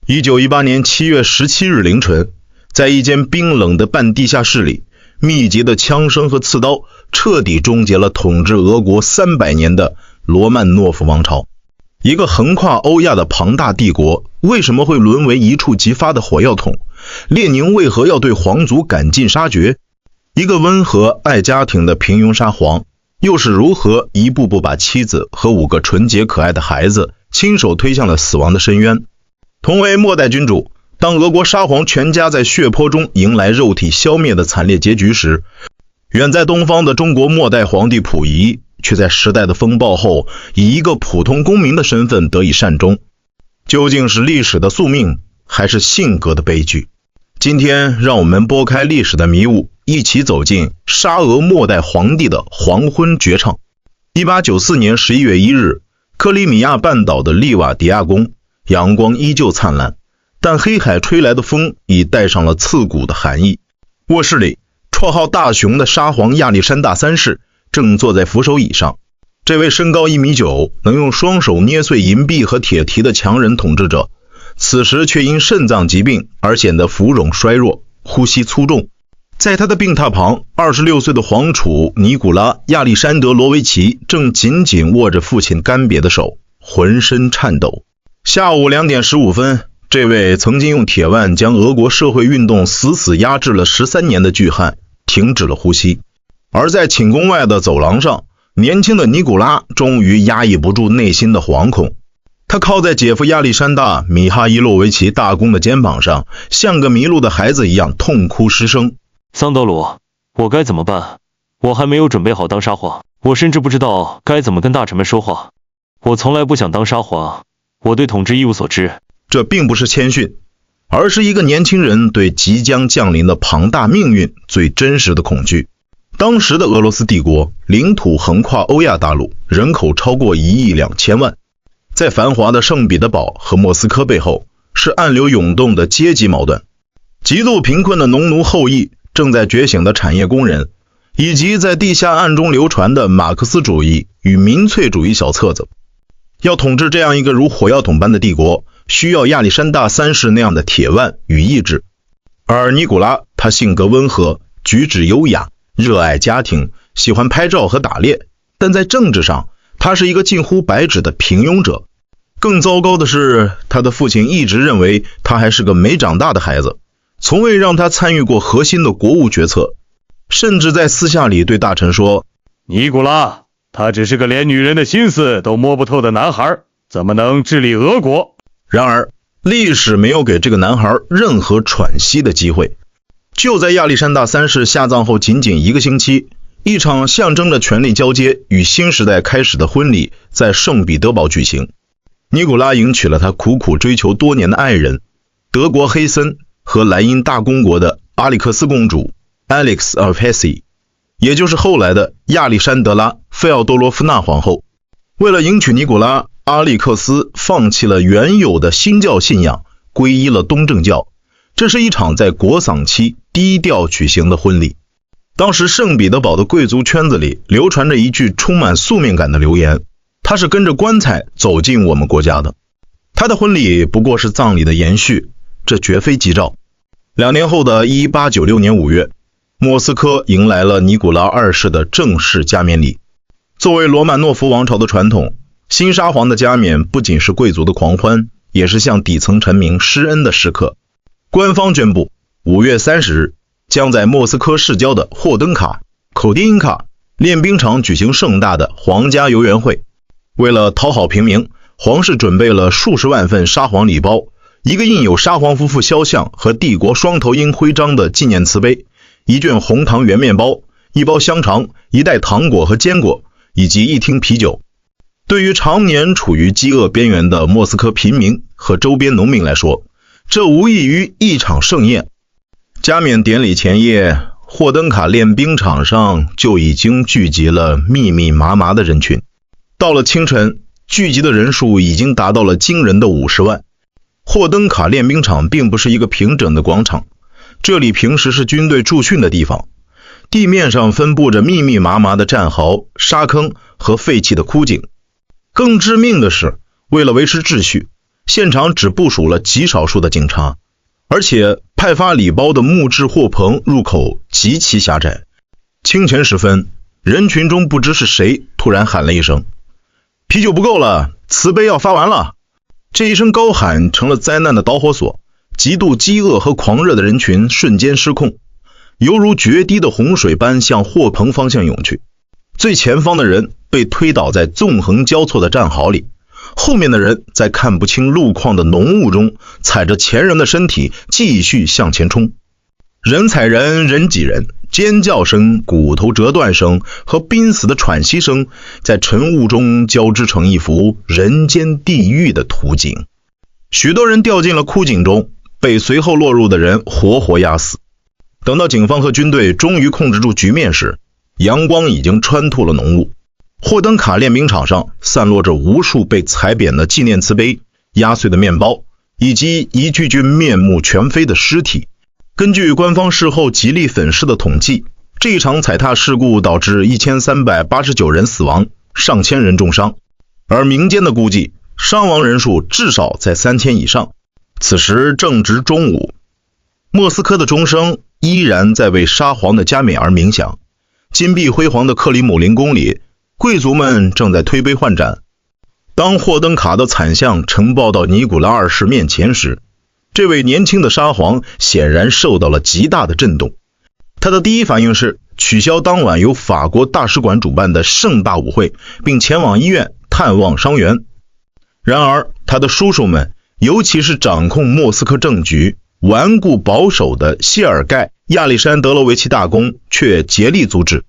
1918年7月17日凌晨，在一间冰冷的半地下室里，密集的枪声和刺刀彻底终结了统治俄国300年的罗曼诺夫王朝。一个横跨欧亚的庞大帝国为什么会沦为一触即发的火药桶？列宁为何要对皇族赶尽杀绝？一个温和爱家庭的平庸沙皇又是如何一步步把妻子和5个纯洁可爱的孩子亲手推向了死亡的深渊？同为末代君主，当俄国沙皇全家在血泊中迎来肉体消灭的惨烈结局时，远在东方的中国末代皇帝溥仪却在时代的风暴后以一个普通公民的身份得以善终。究竟是历史的宿命，还是性格的悲剧？今天让我们拨开历史的迷雾，一起走进沙俄末代皇帝的黄昏绝唱。1894年11月1日，克里米亚半岛的利瓦迪亚宫，阳光依旧灿烂，但黑海吹来的风已带上了刺骨的寒意。卧室里，绰号大熊的沙皇亚历山大三世正坐在扶手椅上。这位身高1.9米，能用双手捏碎银币和铁蹄的强人统治者，此时却因肾脏疾病而显得浮肿衰弱，呼吸粗重。在他的病榻旁，26岁的皇储尼古拉·亚历山德罗维奇正紧紧握着父亲干瘪的手，浑身颤抖。下午2点15分，这位曾经用铁腕将俄国社会运动死死压制了13年的巨汉停止了呼吸。而在寝宫外的走廊上，年轻的尼古拉终于压抑不住内心的惶恐。他靠在姐夫亚历山大·米哈伊洛维奇大公的肩膀上，像个迷路的孩子一样痛哭失声。桑德鲁，我该怎么办？我还没有准备好当沙皇，我甚至不知道该怎么跟大臣们说话。我从来不想当沙皇，我对统治一无所知。这并不是谦逊，而是一个年轻人对即将降临的庞大命运最真实的恐惧。当时的俄罗斯帝国领土横跨欧亚大陆，人口超过1亿2千万。在繁华的圣彼得堡和莫斯科背后，是暗流涌动的阶级矛盾。极度贫困的农奴后裔，正在觉醒的产业工人，以及在地下暗中流传的马克思主义与民粹主义小册子。要统治这样一个如火药桶般的帝国，需要亚历山大三世那样的铁腕与意志。而尼古拉，他性格温和，举止优雅，热爱家庭，喜欢拍照和打猎，但在政治上，他是一个近乎白纸的平庸者。更糟糕的是，他的父亲一直认为他还是个没长大的孩子，从未让他参与过核心的国务决策，甚至在私下里对大臣说：尼古拉，他只是个连女人的心思都摸不透的男孩，怎么能治理俄国？然而，历史没有给这个男孩任何喘息的机会。就在亚历山大三世下葬后仅仅1个星期，一场象征着权力交接与新时代开始的婚礼在圣彼得堡举行。尼古拉迎娶了他苦苦追求多年的爱人，德国黑森和莱茵大公国的阿里克斯公主 Alex of Hesse， 也就是后来的亚历山德拉·费奥多罗夫娜皇后。为了迎娶尼古拉，阿里克斯放弃了原有的新教信仰，皈依了东正教。这是一场在国丧期低调举行的婚礼。当时圣彼得堡的贵族圈子里流传着一句充满宿命感的流言，他是跟着棺材走进我们国家的。他的婚礼不过是葬礼的延续，这绝非吉兆。2年后的1896年5月，莫斯科迎来了尼古拉二世的正式加冕礼。作为罗曼诺夫王朝的传统，新沙皇的加冕不仅是贵族的狂欢，也是向底层臣民施恩的时刻。官方宣布5月30日将在莫斯科市郊的霍登卡、口丁因卡练兵场举行盛大的皇家游园会。为了讨好平民，皇室准备了数十万份沙皇礼包，一个印有沙皇夫妇肖像和帝国双头鹰徽章的纪念瓷杯，一卷红糖圆面包，一包香肠，一袋糖果和坚果，以及一听啤酒。对于常年处于饥饿边缘的莫斯科平民和周边农民来说，这无异于一场盛宴。加冕典礼前夜，霍登卡练兵场上就已经聚集了密密麻麻的人群。到了清晨，聚集的人数已经达到了惊人的50万。霍登卡练兵场并不是一个平整的广场，这里平时是军队驻训的地方，地面上分布着密密麻麻的战壕、沙坑和废弃的枯井。更致命的是，为了维持秩序，现场只部署了极少数的警察，而且派发礼包的木质货棚入口极其狭窄。清晨时分，人群中不知是谁突然喊了一声：“啤酒不够了，瓷杯要发完了。”这一声高喊成了灾难的导火索，极度饥饿和狂热的人群瞬间失控，犹如决堤的洪水般向货棚方向涌去。最前方的人被推倒在纵横交错的战壕里，后面的人在看不清路况的浓雾中踩着前人的身体继续向前冲。人踩人，人挤人，尖叫声、骨头折断声和濒死的喘息声在晨雾中交织成一幅人间地狱的图景。许多人掉进了枯井中，被随后落入的人活活压死。等到警方和军队终于控制住局面时，阳光已经穿透了浓雾。霍登卡练兵场上散落着无数被踩扁的纪念瓷杯、压碎的面包，以及一具具面目全非的尸体。根据官方事后极力粉饰的统计，这一场踩踏事故导致1389人死亡，上千人重伤，而民间的估计伤亡人数至少在3000以上。此时正值中午，莫斯科的钟声依然在为沙皇的加冕而鸣响。金碧辉煌的克里姆林宫里，贵族们正在推杯换盏。当霍登卡的惨象呈报到尼古拉二世面前时，这位年轻的沙皇显然受到了极大的震动。他的第一反应是取消当晚由法国大使馆主办的盛大舞会，并前往医院探望伤员。然而他的叔叔们，尤其是掌控莫斯科政局、顽固保守的谢尔盖·亚历山德罗维奇大公却竭力阻止。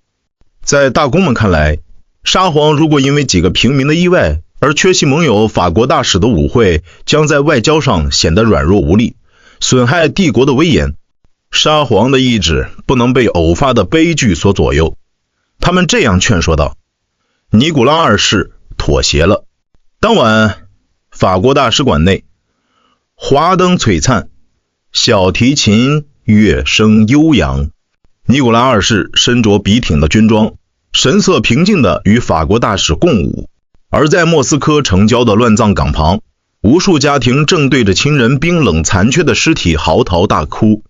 在大公们看来，沙皇如果因为几个平民的意外而缺席盟友法国大使的舞会，将在外交上显得软弱无力，损害帝国的威严。沙皇的意志不能被偶发的悲剧所左右。他们这样劝说道。尼古拉二世妥协了。当晚，法国大使馆内，华灯璀璨，小提琴乐声悠扬。尼古拉二世身着笔挺的军装，神色平静地与法国大使共舞。而在莫斯科城郊的乱葬岗旁，无数家庭正对着亲人冰冷残缺的尸体嚎啕大哭。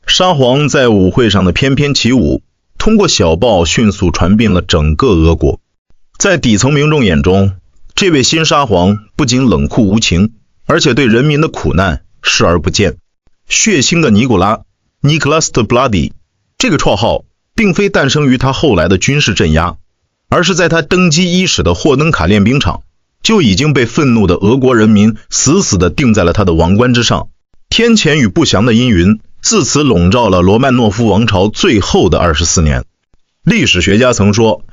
沙皇在舞会上的翩翩起舞，通过小报迅速传遍了整个俄国。在底层民众眼中，这位新沙皇不仅冷酷无情，而且对人民的苦难视而不见。血腥的尼古拉 Nicholas the Bloody 这个绰号并非诞生于他后来的军事镇压，而是在他登基伊始的霍登卡练兵场，就已经被愤怒的俄国人民死死地钉在了他的王冠之上。天谴与不祥的阴云自此笼罩了罗曼诺夫王朝最后的24年。历史学家曾说，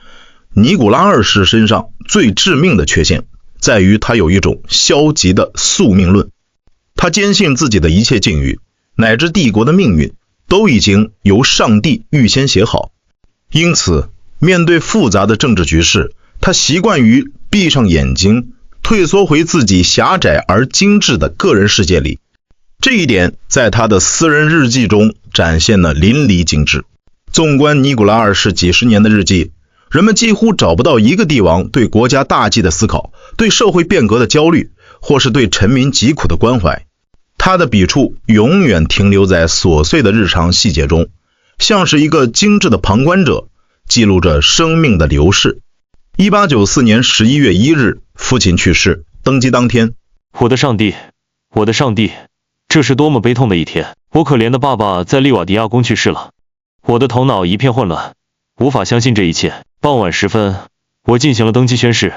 尼古拉二世身上最致命的缺陷在于他有一种消极的宿命论。他坚信自己的一切境遇，乃至帝国的命运，都已经由上帝预先写好。因此面对复杂的政治局势，他习惯于闭上眼睛，退缩回自己狭窄而精致的个人世界里。这一点在他的私人日记中展现得淋漓尽致。纵观尼古拉二世几十年的日记，人们几乎找不到一个帝王对国家大计的思考，对社会变革的焦虑，或是对臣民疾苦的关怀。他的笔触永远停留在琐碎的日常细节中，像是一个精致的旁观者，记录着生命的流逝。1894年11月1日，父亲去世，登基当天。我的上帝，我的上帝，这是多么悲痛的一天！我可怜的爸爸在利瓦迪亚宫去世了。我的头脑一片混乱，无法相信这一切。傍晚时分，我进行了登基宣誓。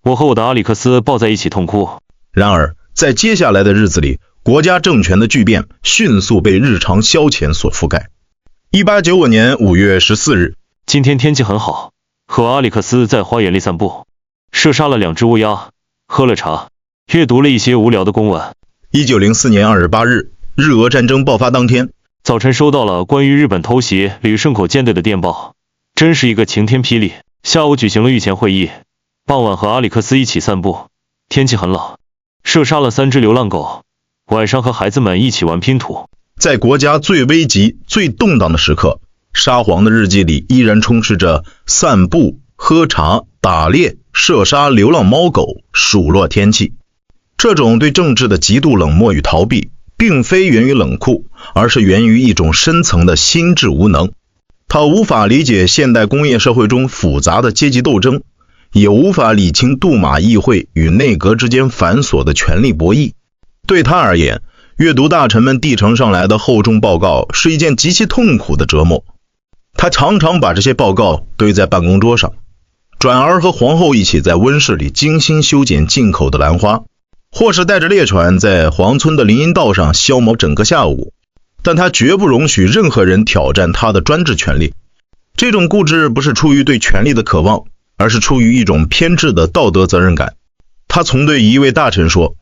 我和我的阿里克斯抱在一起痛哭。然而，在接下来的日子里，国家政权的巨变迅速被日常消遣所覆盖。1895年5月14日，今天天气很好，和阿里克斯在花园里散步，射杀了2只乌鸦，喝了茶，阅读了一些无聊的公文。1904年2月8日，日俄战争爆发当天，早晨收到了关于日本偷袭旅顺口舰队的电报，真是一个晴天霹雳。下午举行了御前会议，傍晚和阿里克斯一起散步，天气很冷，射杀了3只流浪狗，晚上和孩子们一起玩拼图。在国家最危急、最动荡的时刻，沙皇的日记里依然充斥着散步、喝茶、打猎、射杀流浪猫狗、数落天气。这种对政治的极度冷漠与逃避，并非源于冷酷，而是源于一种深层的心智无能。他无法理解现代工业社会中复杂的阶级斗争，也无法理清杜马议会与内阁之间繁琐的权力博弈。对他而言，阅读大臣们递呈上来的厚重报告是一件极其痛苦的折磨。他常常把这些报告堆在办公桌上，转而和皇后一起在温室里精心修剪进口的兰花，或是带着猎犬在皇村的林荫道上消磨整个下午。但他绝不容许任何人挑战他的专制权力。这种固执不是出于对权力的渴望，而是出于一种偏执的道德责任感。他曾对一位大臣说：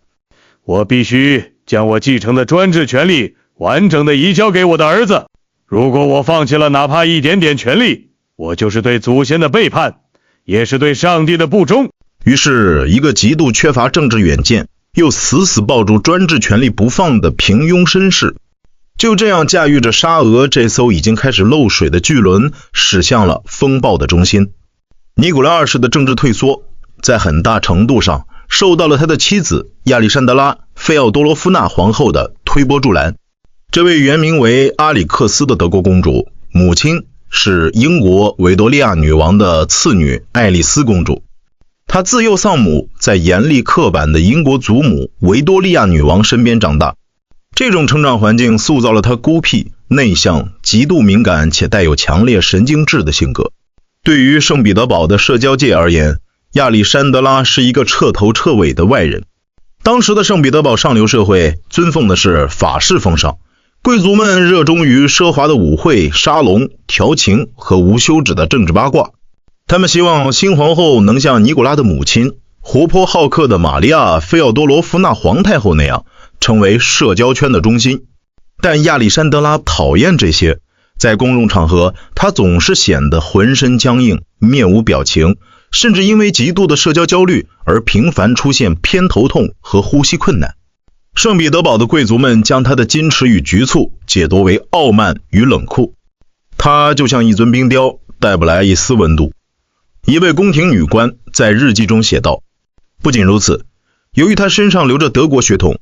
我必须将我继承的专制权力完整的移交给我的儿子。如果我放弃了哪怕一点点权力，我就是对祖先的背叛，也是对上帝的不忠。于是，一个极度缺乏政治远见，又死死抱住专制权力不放的平庸绅士，就这样驾驭着沙俄这艘已经开始漏水的巨轮，驶向了风暴的中心。尼古拉二世的政治退缩，在很大程度上受到了他的妻子亚历山德拉·费奥多罗夫娜皇后的推波助澜。这位原名为阿里克斯的德国公主，母亲是英国维多利亚女王的次女爱丽丝公主。她自幼丧母，在严厉刻板的英国祖母维多利亚女王身边长大。这种成长环境塑造了她孤僻、内向、极度敏感且带有强烈神经质的性格。对于圣彼得堡的社交界而言，亚历山德拉是一个彻头彻尾的外人。当时的圣彼得堡上流社会尊奉的是法式风尚，贵族们热衷于奢华的舞会、沙龙、调情和无休止的政治八卦。他们希望新皇后能像尼古拉的母亲活泼好客的玛利亚·费奥多罗夫娜皇太后那样成为社交圈的中心。但亚历山德拉讨厌这些，在公众场合他总是显得浑身僵硬，面无表情，甚至因为极度的社交焦虑而频繁出现偏头痛和呼吸困难。圣彼得堡的贵族们将他的矜持与局促解读为傲慢与冷酷。他就像一尊冰雕，带不来一丝温度。一位宫廷女官在日记中写道，不仅如此，由于他身上流着德国血统，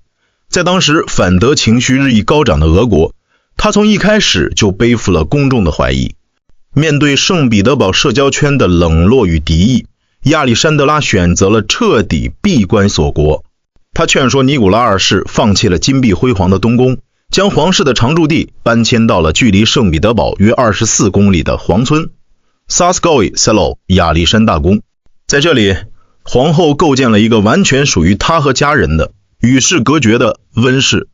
在当时反德情绪日益高涨的俄国，他从一开始就背负了公众的怀疑。面对圣彼得堡社交圈的冷落与敌意，亚历山德拉选择了彻底闭关锁国。他劝说尼古拉二世放弃了金碧辉煌的东宫，将皇室的常驻地搬迁到了距离圣彼得堡约24公里的皇村萨斯高伊塞洛亚历山大宫。在这里，皇后构建了一个完全属于她和家人的与世隔绝的温室。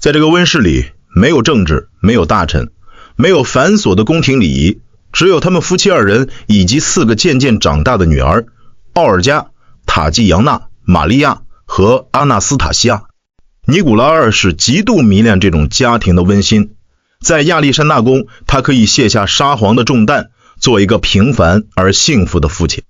在这个温室里，没有政治，没有大臣，没有繁琐的宫廷礼仪，只有他们夫妻二人以及4个渐渐长大的女儿奥尔加、塔季扬娜、玛利亚和阿纳斯塔西亚。尼古拉二世极度迷恋这种家庭的温馨。在亚历山大宫，他可以卸下沙皇的重担，做一个平凡而幸福的父亲。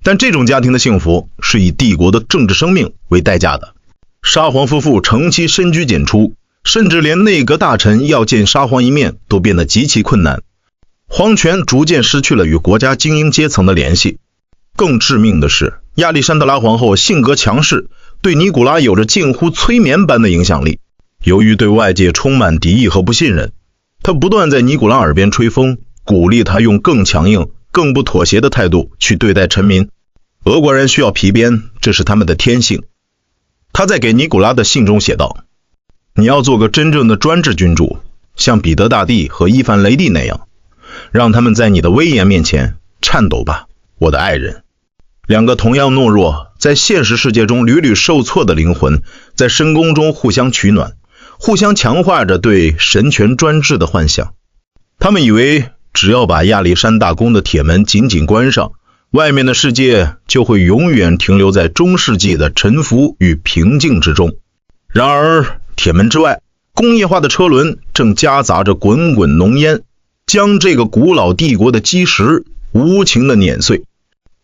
但这种家庭的幸福是以帝国的政治生命为代价的。沙皇夫妇长期深居简出，甚至连内阁大臣要见沙皇一面都变得极其困难。皇权逐渐失去了与国家精英阶层的联系。更致命的是，亚历山德拉皇后性格强势，对尼古拉有着近乎催眠般的影响力。由于对外界充满敌意和不信任，他不断在尼古拉耳边吹风，鼓励他用更强硬、更不妥协的态度去对待臣民。俄国人需要皮鞭，这是他们的天性。他在给尼古拉的信中写道，你要做个真正的专制君主，像彼得大帝和伊凡雷帝那样，让他们在你的威严面前颤抖吧，我的爱人。两个同样懦弱，在现实世界中屡屡受挫的灵魂，在深宫中互相取暖，互相强化着对神权专制的幻想。他们以为只要把亚历山大宫的铁门紧紧关上，外面的世界就会永远停留在中世纪的沉浮与平静之中。然而铁门之外，工业化的车轮正夹杂着滚滚浓烟，将这个古老帝国的基石无情地碾碎。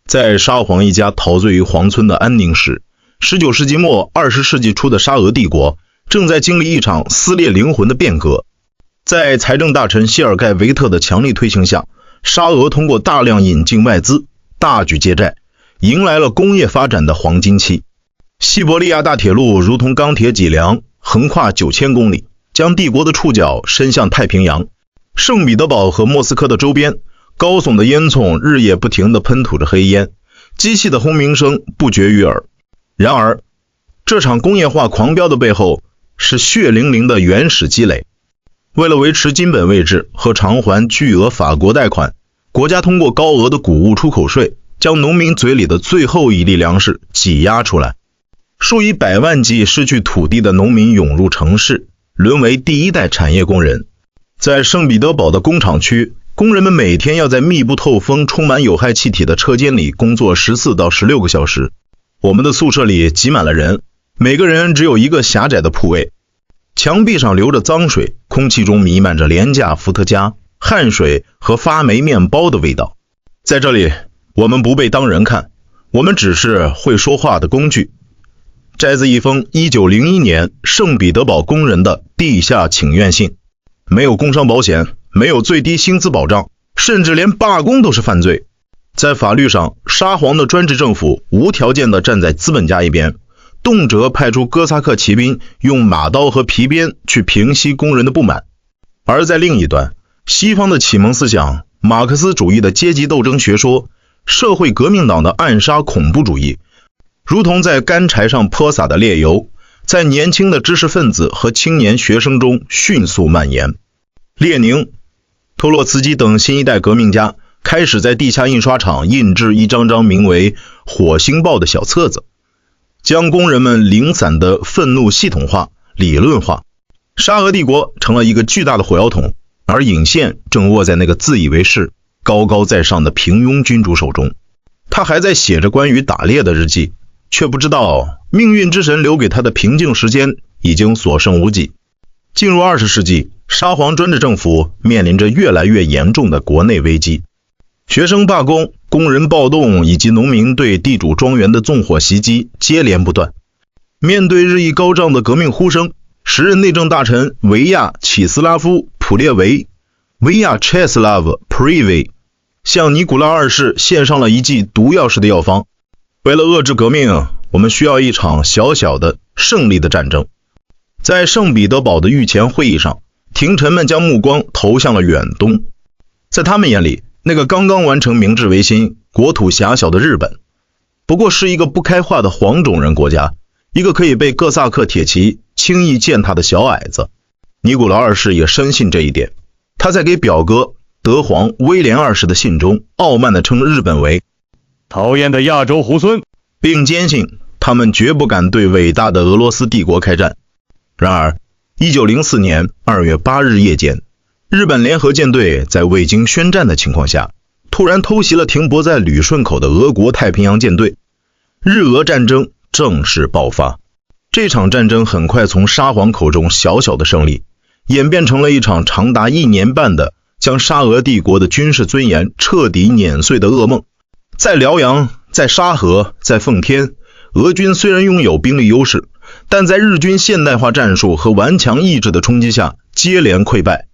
在沙皇一家陶醉于皇村的安宁时，19世纪末20世纪初的沙俄帝国正在经历一场撕裂灵魂的变革。在财政大臣谢尔盖维特的强力推行下，沙俄通过大量引进外资，大举借债，迎来了工业发展的黄金期。西伯利亚大铁路如同钢铁脊梁，横跨9000公里，将帝国的触角伸向太平洋。圣彼得堡和莫斯科的周边，高耸的烟囱日夜不停地喷吐着黑烟，机器的轰鸣声不绝于耳。然而，这场工业化狂飙的背后是血淋淋的原始积累。为了维持金本位制和偿还巨额法国贷款，国家通过高额的谷物出口税，将农民嘴里的最后一粒粮食挤压出来。数以百万计失去土地的农民涌入城市，沦为第一代产业工人。在圣彼得堡的工厂区，工人们每天要在密不透风、充满有害气体的车间里工作14到16个小时。我们的宿舍里挤满了人，每个人只有一个狭窄的铺位。墙壁上流着脏水，空气中弥漫着廉价伏特加、汗水和发霉面包的味道。在这里，我们不被当人看，我们只是会说话的工具。摘自一封1901年圣彼得堡工人的地下请愿信。没有工伤保险，没有最低薪资保障，甚至连罢工都是犯罪。在法律上，沙皇的专制政府无条件地站在资本家一边，动辄派出哥萨克骑兵用马刀和皮鞭去平息工人的不满。而在另一端，西方的启蒙思想、马克思主义的阶级斗争学说、社会革命党的暗杀恐怖主义，如同在干柴上泼洒的烈油，在年轻的知识分子和青年学生中迅速蔓延。列宁、托洛茨基等新一代革命家开始在地下印刷厂印制一张张名为《火星报》的小册子，将工人们零散的愤怒系统化、理论化。沙俄帝国成了一个巨大的火药桶，而引线正握在那个自以为是、高高在上的平庸君主手中。他还在写着关于打猎的日记，却不知道命运之神留给他的平静时间已经所剩无几。进入20世纪，沙皇专制政府面临着越来越严重的国内危机。学生罢工、工人暴动以及农民对地主庄园的纵火袭击接连不断。面对日益高涨的革命呼声，时任内政大臣维亚·齐斯拉夫·普列维 Vyacheslav Prevey 向尼古拉二世献上了一剂毒药式的药方。为了遏制革命，我们需要一场小小的胜利的战争。在圣彼得堡的御前会议上，廷臣们将目光投向了远东。在他们眼里，那个刚刚完成明治维新、国土狭小的日本，不过是一个不开化的黄种人国家，一个可以被哥萨克铁骑轻易践踏的小矮子。尼古拉二世也深信这一点，他在给表哥德皇威廉二世的信中傲慢地称日本为讨厌的亚洲猢狲，并坚信他们绝不敢对伟大的俄罗斯帝国开战。然而1904年2月8日夜间，日本联合舰队在未经宣战的情况下，突然偷袭了停泊在旅顺口的俄国太平洋舰队。日俄战争正式爆发。这场战争很快从沙皇口中小小的胜利，演变成了一场长达1年半的将沙俄帝国的军事尊严彻底碾碎的噩梦。在辽阳、在沙河、在奉天，俄军虽然拥有兵力优势，但在日军现代化战术和顽强意志的冲击下，接连溃败。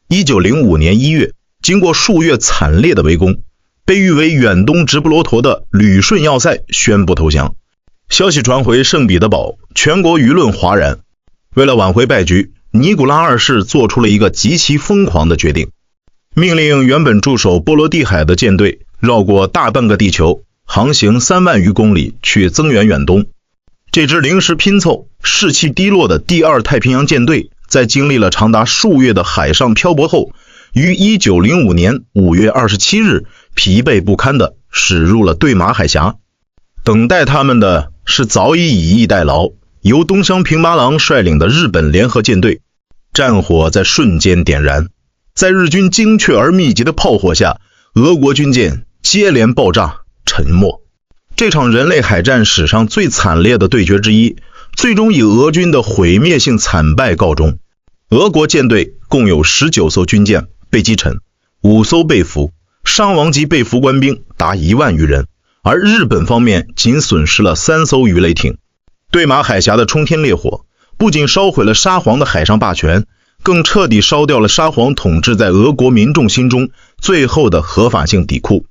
1905年1月，经过数月惨烈的围攻，被誉为远东直布罗陀的旅顺要塞宣布投降。消息传回圣彼得堡，全国舆论哗然。为了挽回败局，尼古拉二世做出了一个极其疯狂的决定，命令原本驻守波罗的海的舰队绕过大半个地球，航行3万余公里去增援远东。这支临时拼凑、士气低落的第二太平洋舰队，在经历了长达数月的海上漂泊后，于1905年5月27日疲惫不堪地驶入了对马海峡。等待他们的是早已以逸待劳、由东乡平八郎率领的日本联合舰队。战火在瞬间点燃，在日军精确而密集的炮火下，俄国军舰接连爆炸沉没。这场人类海战史上最惨烈的对决之一，最终以俄军的毁灭性惨败告终。俄国舰队共有19艘军舰被击沉，5艘被俘，伤亡及被俘官兵达1万余人，而日本方面仅损失了3艘鱼雷艇。对马海峡的冲天烈火不仅烧毁了沙皇的海上霸权，更彻底烧掉了沙皇统治在俄国民众心中最后的合法性底库。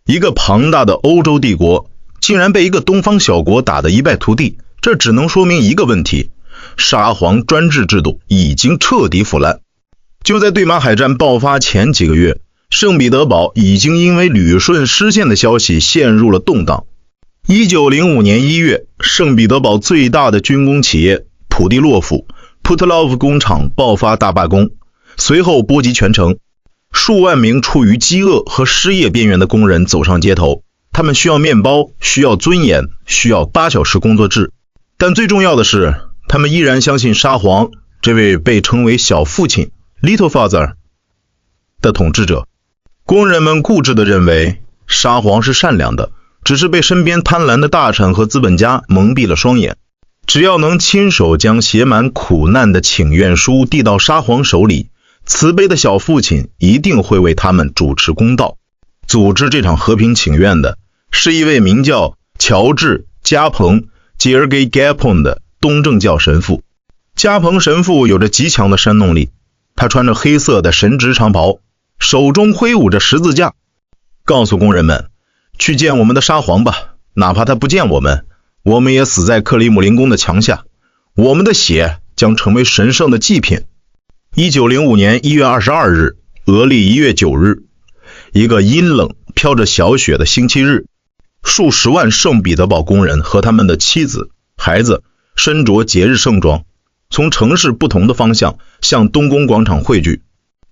一个庞大的欧洲帝国竟然被一个东方小国打得一败涂地，这只能说明一个问题：沙皇专制制度已经彻底腐烂。就在对马海战爆发前几个月，圣彼得堡已经因为旅顺失陷的消息陷入了动荡。1905年1月，圣彼得堡最大的军工企业普蒂洛夫 Putilov 工厂爆发大罢工，随后波及全城。数万名处于饥饿和失业边缘的工人走上街头，他们需要面包，需要尊严，需要8小时工作制。但最重要的是，他们依然相信沙皇这位被称为小父亲 Little Father 的统治者。工人们固执地认为沙皇是善良的，只是被身边贪婪的大臣和资本家蒙蔽了双眼。只要能亲手将写满苦难的请愿书递到沙皇手里，慈悲的小父亲一定会为他们主持公道。组织这场和平请愿的是一位名叫乔治·加蓬 Georgy Gapon 的东正教神父。加蓬神父有着极强的煽动力，他穿着黑色的神职长袍，手中挥舞着十字架，告诉工人们，去见我们的沙皇吧，哪怕他不见我们，我们也死在克里姆林宫的墙下，我们的血将成为神圣的祭品。1905年1月22日，俄历1月9日，一个阴冷飘着小雪的星期日，数十万圣彼得堡工人和他们的妻子、孩子身着节日盛装，从城市不同的方向向东宫广场汇聚。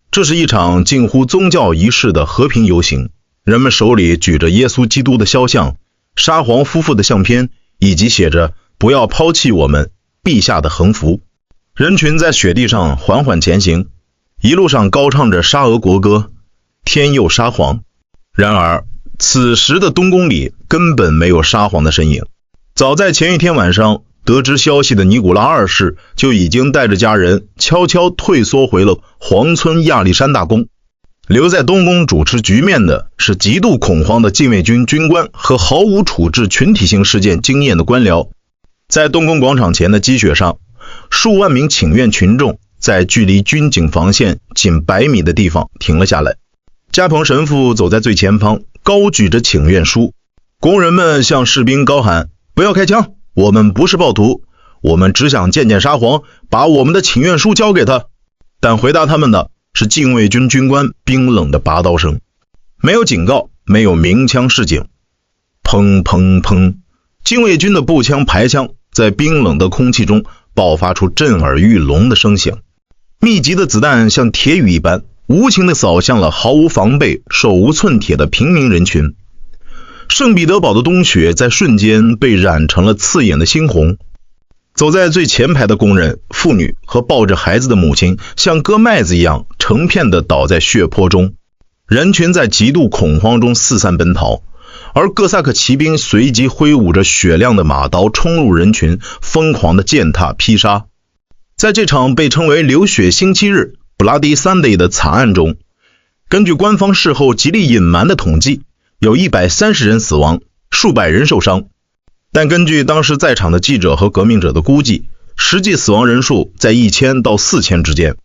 这是一场近乎宗教仪式的和平游行，人们手里举着耶稣基督的肖像、沙皇夫妇的相片，以及写着不要抛弃我们陛下的横幅。人群在雪地上缓缓前行，一路上高唱着沙俄国歌，天佑沙皇。然而此时的东宫里根本没有沙皇的身影。早在前一天晚上，得知消息的尼古拉二世就已经带着家人悄悄退缩回了皇村亚历山大宫。留在东宫主持局面的是极度恐慌的禁卫军军官和毫无处置群体性事件经验的官僚。在东宫广场前的积雪上，数万名请愿群众在距离军警防线仅100米的地方停了下来。加蓬神父走在最前方，高举着请愿书。工人们向士兵高喊，不要开枪，我们不是暴徒，我们只想见见沙皇，把我们的请愿书交给他。但回答他们的是禁卫军军官冰冷的拔刀声，没有警告，没有鸣枪示警。砰砰砰，禁卫军的步枪排枪在冰冷的空气中爆发出震耳欲聋的声响，密集的子弹像铁雨一般无情地扫向了毫无防备、手无寸铁的平民人群。圣彼得堡的冬雪在瞬间被染成了刺眼的猩红。走在最前排的工人、妇女和抱着孩子的母亲像割麦子一样成片地倒在血泊中。人群在极度恐慌中四散奔逃，而哥萨克骑兵随即挥舞着雪亮的马刀冲入人群，疯狂地践踏劈杀。在这场被称为流血星期日 Bloody Sunday 的惨案中，根据官方事后极力隐瞒的统计，有130人死亡，数百人受伤。但根据当时在场的记者和革命者的估计，实际死亡人数在1000到4000之间。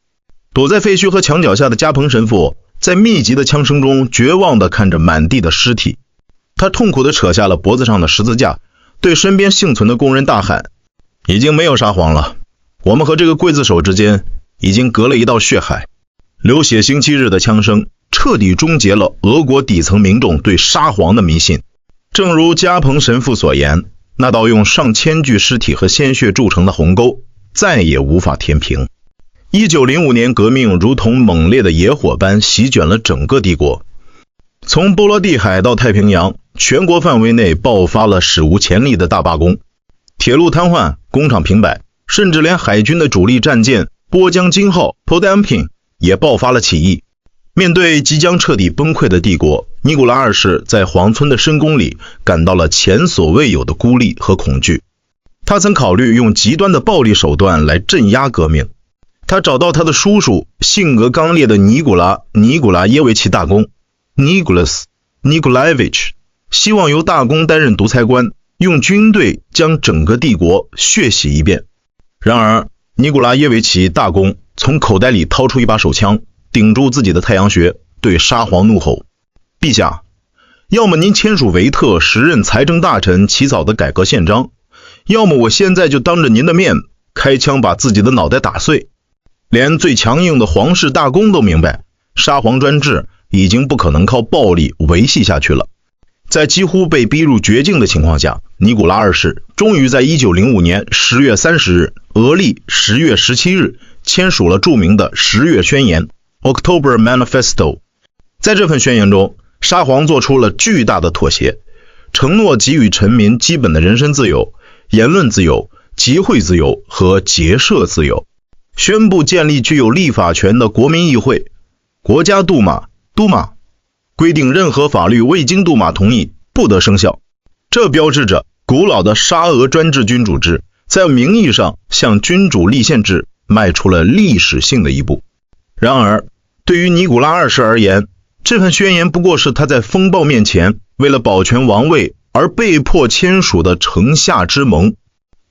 躲在废墟和墙角下的加蓬神父在密集的枪声中绝望地看着满地的尸体，他痛苦地扯下了脖子上的十字架，对身边幸存的工人大喊，已经没有沙皇了，我们和这个刽子手之间已经隔了一道血海。流血星期日的枪声彻底终结了俄国底层民众对沙皇的迷信。正如加蓬神父所言，那道用上千具尸体和鲜血铸成的鸿沟再也无法填平。1905年革命如同猛烈的野火般席卷了整个帝国，从波罗的海到太平洋，全国范围内爆发了史无前例的大罢工，铁路瘫痪，工厂停摆，甚至连海军的主力战舰波江金号 Potemkin 也爆发了起义。面对即将彻底崩溃的帝国，尼古拉二世在皇村的深宫里感到了前所未有的孤立和恐惧。他曾考虑用极端的暴力手段来镇压革命。他找到他的叔叔，性格刚烈的尼古拉耶维奇大公 Nicholas Nikolaevich， 希望由大公担任独裁官，用军队将整个帝国血洗一遍。然而尼古拉耶维奇大公从口袋里掏出一把手枪，顶住自己的太阳穴，对沙皇怒吼，陛下，要么您签署维特时任财政大臣起草的改革宪章，要么我现在就当着您的面开枪把自己的脑袋打碎。连最强硬的皇室大公都明白，沙皇专制已经不可能靠暴力维系下去了。在几乎被逼入绝境的情况下，尼古拉二世终于在1905年10月30日，俄历10月17日签署了著名的10月宣言 October Manifesto。 在这份宣言中，沙皇做出了巨大的妥协，承诺给予臣民基本的人身自由、言论自由、集会自由和结社自由，宣布建立具有立法权的国民议会、国家杜马、规定任何法律未经杜马同意不得生效。这标志着古老的沙俄专制君主制在名义上向君主立宪制迈出了历史性的一步。然而，对于尼古拉二世而言，这份宣言不过是他在风暴面前为了保全王位而被迫签署的城下之盟。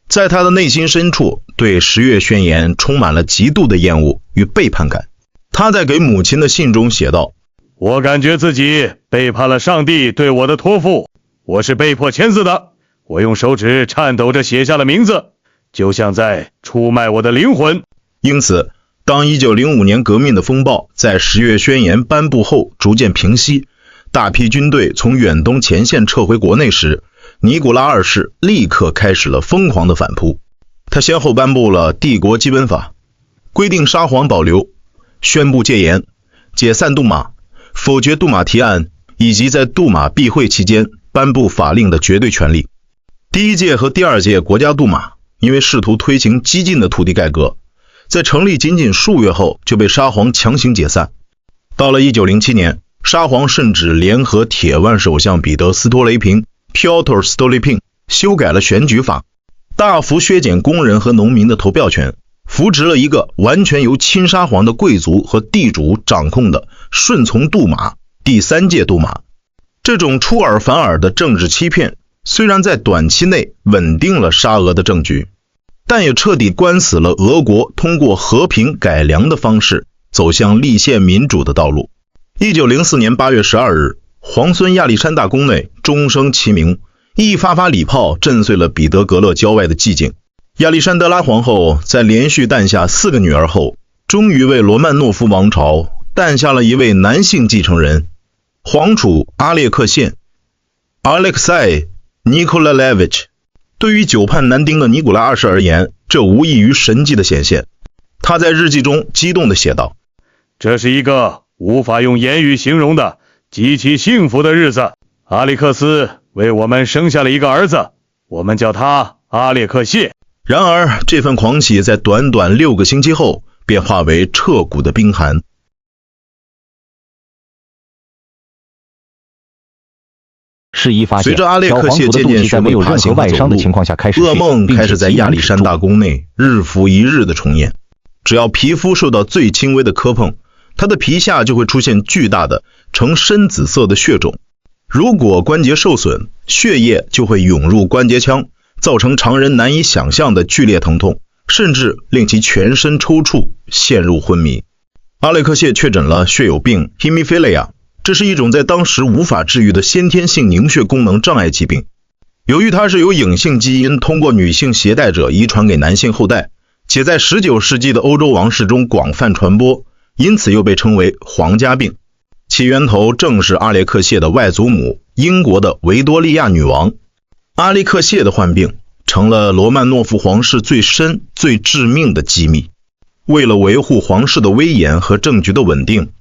在他的内心深处，对10月宣言充满了极度的厌恶与背叛感。他在给母亲的信中写道：我感觉自己背叛了上帝对我的托付，我是被迫签字的，我用手指颤抖着写下了名字，就像在出卖我的灵魂。因此，当1905年革命的风暴在10月宣言颁布后逐渐平息，大批军队从远东前线撤回国内时，尼古拉二世立刻开始了疯狂的反扑。他先后颁布了帝国基本法，规定沙皇保留、宣布戒严、解散杜马、否决杜马提案，以及在杜马闭会期间颁布法令的绝对权利。第一届和第二届国家杜马因为试图推行激进的土地改革，在成立仅仅数月后就被沙皇强行解散。到了1907年，沙皇甚至联合铁腕首相彼得·斯托雷平 Pyotr Stolypin 修改了选举法，大幅削减工人和农民的投票权，扶植了一个完全由亲沙皇的贵族和地主掌控的顺从杜马第三届杜马。这种出尔反尔的政治欺骗虽然在短期内稳定了沙俄的政局，但也彻底关死了俄国通过和平改良的方式走向立宪民主的道路。1904年8月12日，皇孙亚历山大宫内钟声齐鸣，一发发礼炮震碎了彼得格勒郊外的寂静。亚历山德拉皇后在连续诞下4个女儿后，终于为罗曼诺夫王朝诞下了一位男性继承人，皇储阿列克谢 Alexei Nikolaevich。 对于久盼难丁的尼古拉二世而言，这无异于神迹的显现。他在日记中激动地写道：这是一个无法用言语形容的极其幸福的日子。阿历克斯为我们生下了一个儿子，我们叫他阿列克谢。然而，这份狂喜在短短6个星期后便化为彻骨的冰寒。随着阿列克谢渐渐学会爬行和走路，噩梦开始在亚历山大宫内日复一日的重演。只要皮肤受到最轻微的磕碰，他的皮下就会出现巨大的呈深紫色的血肿。如果关节受损，血液就会涌入关节腔，造成常人难以想象的剧烈疼痛，甚至令其全身抽搐，陷入昏迷。阿列克谢确诊了血友病 hemophilia， 这是一种在当时无法治愈的先天性凝血功能障碍疾病。由于它是由隐性基因通过女性携带者遗传给男性后代，且在19世纪的欧洲王室中广泛传播，因此又被称为皇家病。其源头正是阿列克谢的外祖母，英国的维多利亚女王。阿列克谢的患病成了罗曼诺夫皇室最深、最致命的机密。为了维护皇室的威严和政局的稳定，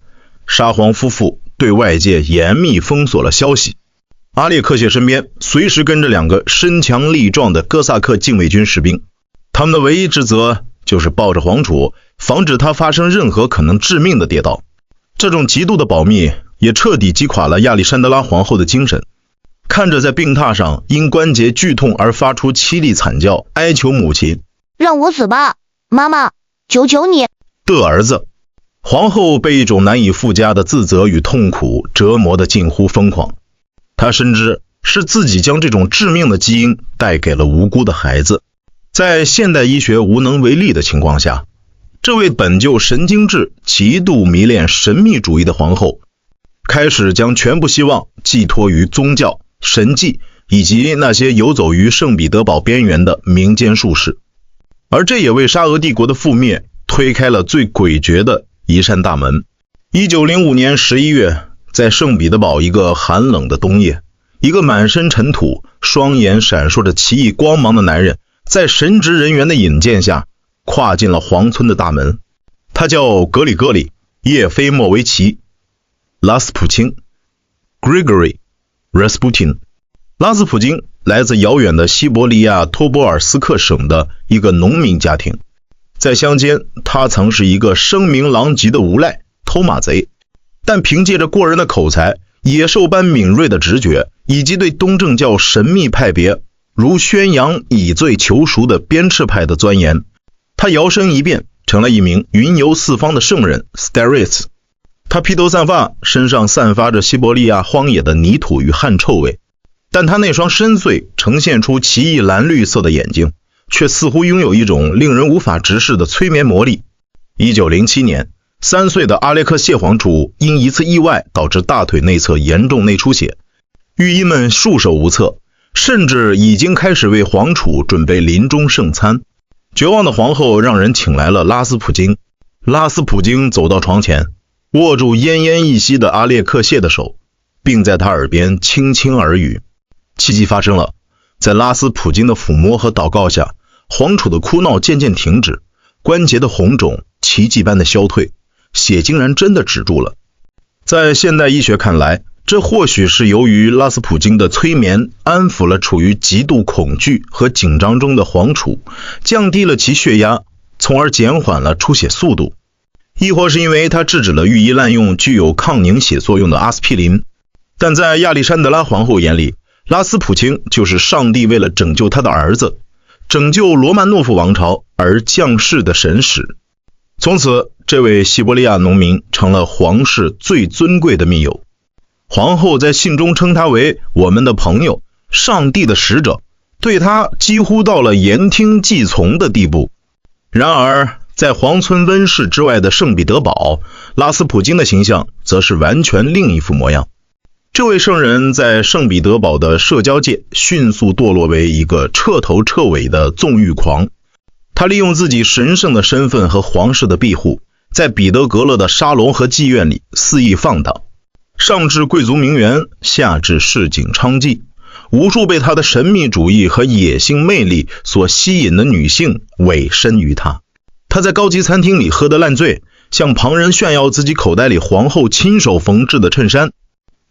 沙皇夫妇对外界严密封锁了消息。阿列克谢身边随时跟着2个身强力壮的哥萨克禁卫军士兵，他们的唯一职责就是抱着皇储，防止他发生任何可能致命的跌倒。这种极度的保密也彻底击垮了亚历山德拉皇后的精神。看着在病榻上因关节剧痛而发出凄厉惨叫，哀求母亲让我死吧，妈妈，求求你的儿子，皇后被一种难以附加的自责与痛苦折磨得近乎疯狂。她深知是自己将这种致命的基因带给了无辜的孩子。在现代医学无能为力的情况下，这位本就神经质、极度迷恋神秘主义的皇后，开始将全部希望寄托于宗教、神迹以及那些游走于圣彼得堡边缘的民间术士。而这也为沙俄帝国的覆灭推开了最诡谲的一扇大门。1905年11月，在圣彼得堡一个寒冷的冬夜，一个满身尘土、双眼闪烁着奇异光芒的男人，在神职人员的引荐下跨进了皇村的大门。他叫格里戈里·叶菲莫维奇·拉斯普钦 Grigory Rasputin。 拉斯普京来自遥远的西伯利亚托波尔斯克省的一个农民家庭。在乡间，他曾是一个声名狼藉的无赖、偷马贼，但凭借着过人的口才、野兽般敏锐的直觉，以及对东正教神秘派别如宣扬以罪求赎的鞭笞派的钻研，他摇身一变成了一名云游四方的圣人 Starets。 他披头散发，身上散发着西伯利亚荒野的泥土与汗臭味，但他那双深邃呈现出奇异蓝绿色的眼睛却似乎拥有一种令人无法直视的催眠魔力。1907年，3岁的阿列克谢皇储因一次意外导致大腿内侧严重内出血，御医们束手无策，甚至已经开始为皇储准备临终圣餐。绝望的皇后让人请来了拉斯普京。拉斯普京走到床前，握住奄奄一息的阿列克谢的手，并在他耳边轻轻耳语。奇迹发生了，在拉斯普京的抚摸和祷告下，皇储的哭闹渐渐停止，关节的红肿奇迹般的消退，血竟然真的止住了。在现代医学看来，这或许是由于拉斯普京的催眠安抚了处于极度恐惧和紧张中的皇储，降低了其血压，从而减缓了出血速度，亦或是因为他制止了御医滥用具有抗凝血作用的阿司匹林。但在亚历山德拉皇后眼里，拉斯普京就是上帝为了拯救他的儿子，拯救罗曼诺夫王朝而降世的神使。从此，这位西伯利亚农民成了皇室最尊贵的密友。皇后在信中称他为我们的朋友，上帝的使者，对他几乎到了言听计从的地步。然而，在皇村温室之外的圣彼得堡，拉斯普京的形象则是完全另一副模样。这位圣人在圣彼得堡的社交界迅速堕落为一个彻头彻尾的纵欲狂。他利用自己神圣的身份和皇室的庇护，在彼得格勒的沙龙和妓院里肆意放荡，上至贵族名媛，下至市井娼妓，无数被他的神秘主义和野性魅力所吸引的女性委身于他。他在高级餐厅里喝得烂醉，向旁人炫耀自己口袋里皇后亲手缝制的衬衫，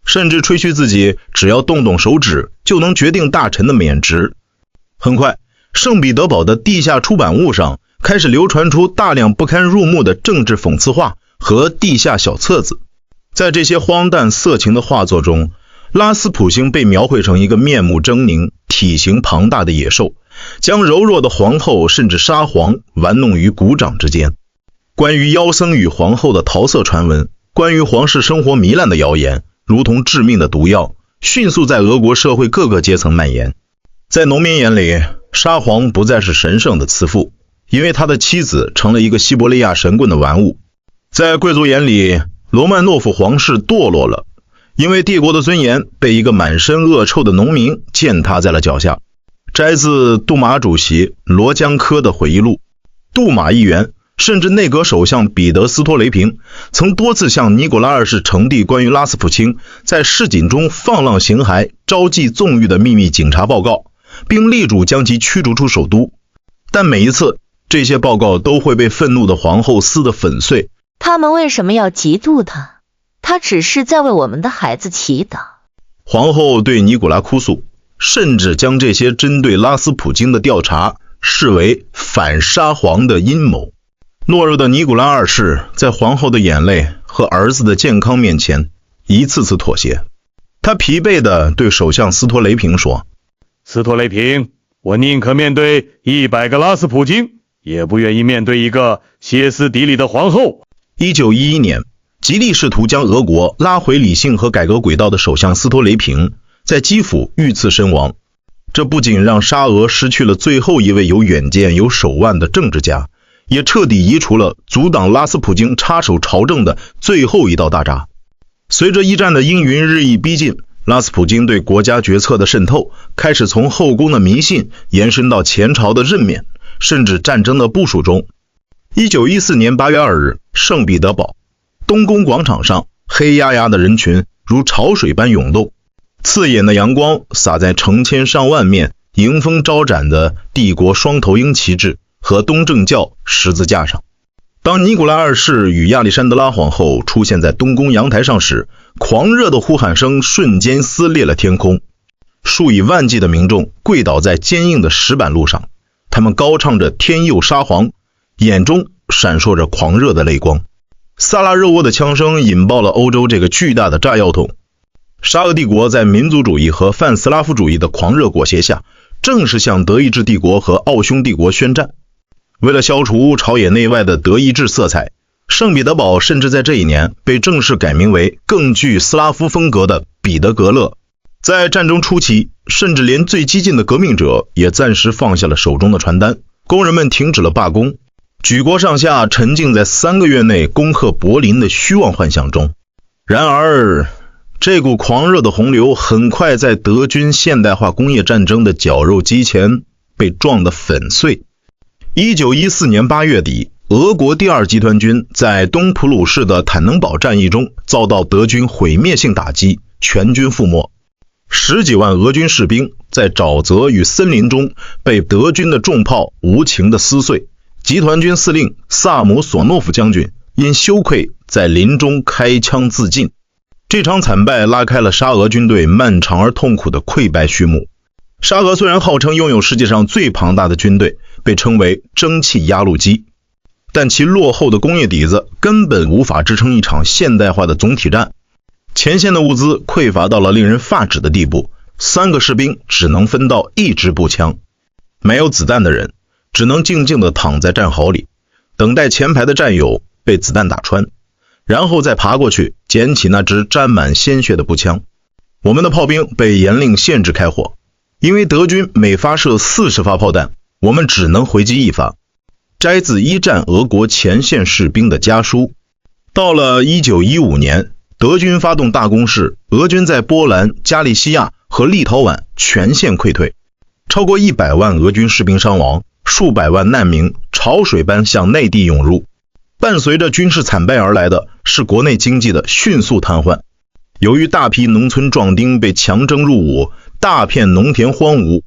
甚至吹嘘自己只要动动手指就能决定大臣的免职。很快，圣彼得堡的地下出版物上开始流传出大量不堪入目的政治讽刺画和地下小册子。在这些荒诞色情的画作中，拉斯普京被描绘成一个面目狰狞、体型庞大的野兽，将柔弱的皇后甚至沙皇玩弄于股掌之间。关于妖僧与皇后的桃色传闻，关于皇室生活糜烂的谣言，如同致命的毒药，迅速在俄国社会各个阶层蔓延。在农民眼里，沙皇不再是神圣的慈父，因为他的妻子成了一个西伯利亚神棍的玩物。在贵族眼里，罗曼诺夫皇室堕落了，因为帝国的尊严被一个满身恶臭的农民践踏在了脚下。摘自杜马主席罗江科的回忆录。杜马议员甚至内阁首相彼得斯托雷平曾多次向尼古拉二世呈递关于拉斯普钦在市井中放浪形骸、招妓纵欲的秘密警察报告，并力主将其驱逐出首都。但每一次，这些报告都会被愤怒的皇后撕得粉碎。他们为什么要嫉妒他？他只是在为我们的孩子祈祷。皇后对尼古拉哭诉，甚至将这些针对拉斯普京的调查视为反沙皇的阴谋。懦弱的尼古拉二世在皇后的眼泪和儿子的健康面前一次次妥协。他疲惫地对首相斯托雷平说，斯托雷平，我宁可面对100个拉斯普京，也不愿意面对一个歇斯底里的皇后。1911年，极力试图将俄国拉回理性和改革轨道的首相斯托雷平在基辅遇刺身亡。这不仅让沙俄失去了最后一位有远见有手腕的政治家，也彻底移除了阻挡拉斯普京插手朝政的最后一道大闸。随着一战的阴云日益逼近，拉斯普京对国家决策的渗透开始从后宫的迷信延伸到前朝的任免，甚至战争的部署中。1914年8月2日，圣彼得堡东宫广场上，黑压压的人群如潮水般涌动，刺眼的阳光洒在成千上万面迎风招展的帝国双头鹰旗帜和东正教十字架上。当尼古拉二世与亚历山德拉皇后出现在东宫阳台上时，狂热的呼喊声瞬间撕裂了天空。数以万计的民众跪倒在坚硬的石板路上，他们高唱着天佑沙皇，眼中闪烁着狂热的泪光。萨拉热窝的枪声引爆了欧洲这个巨大的炸药桶。沙俄帝国在民族主义和泛斯拉夫主义的狂热裹挟下，正式向德意志帝国和奥匈帝国宣战。为了消除朝野内外的德意志色彩，圣彼得堡甚至在这一年被正式改名为更具斯拉夫风格的彼得格勒。在战争初期，甚至连最激进的革命者也暂时放下了手中的传单，工人们停止了罢工，举国上下沉浸在3个月内攻克柏林的虚妄幻想中。然而，这股狂热的洪流很快在德军现代化工业战争的绞肉机前被撞得粉碎。1914年8月底，俄国第2集团军在东普鲁士的坦能堡战役中遭到德军毁灭性打击，全军覆没。10几万俄军士兵在沼泽与森林中被德军的重炮无情地撕碎。集团军司令萨姆索诺夫将军因羞愧在林中开枪自尽。这场惨败拉开了沙俄军队漫长而痛苦的溃败序幕。沙俄虽然号称拥有世界上最庞大的军队，被称为蒸汽压路机，但其落后的工业底子根本无法支撑一场现代化的总体战。前线的物资匮乏到了令人发指的地步，3个士兵只能分到1支步枪。没有子弹的人只能静静地躺在战壕里，等待前排的战友被子弹打穿，然后再爬过去捡起那支沾满鲜血的步枪。我们的炮兵被严令限制开火，因为德军每发射40发炮弹，我们只能回击1发。摘自一战俄国前线士兵的家书。到了1915年，德军发动大攻势，俄军在波兰、加利西亚和立陶宛全线溃退，超过100万俄军士兵伤亡，数百万难民潮水般向内地涌入。伴随着军事惨败而来的是国内经济的迅速瘫痪。由于大批农村壮丁被强征入伍，大片农田荒芜。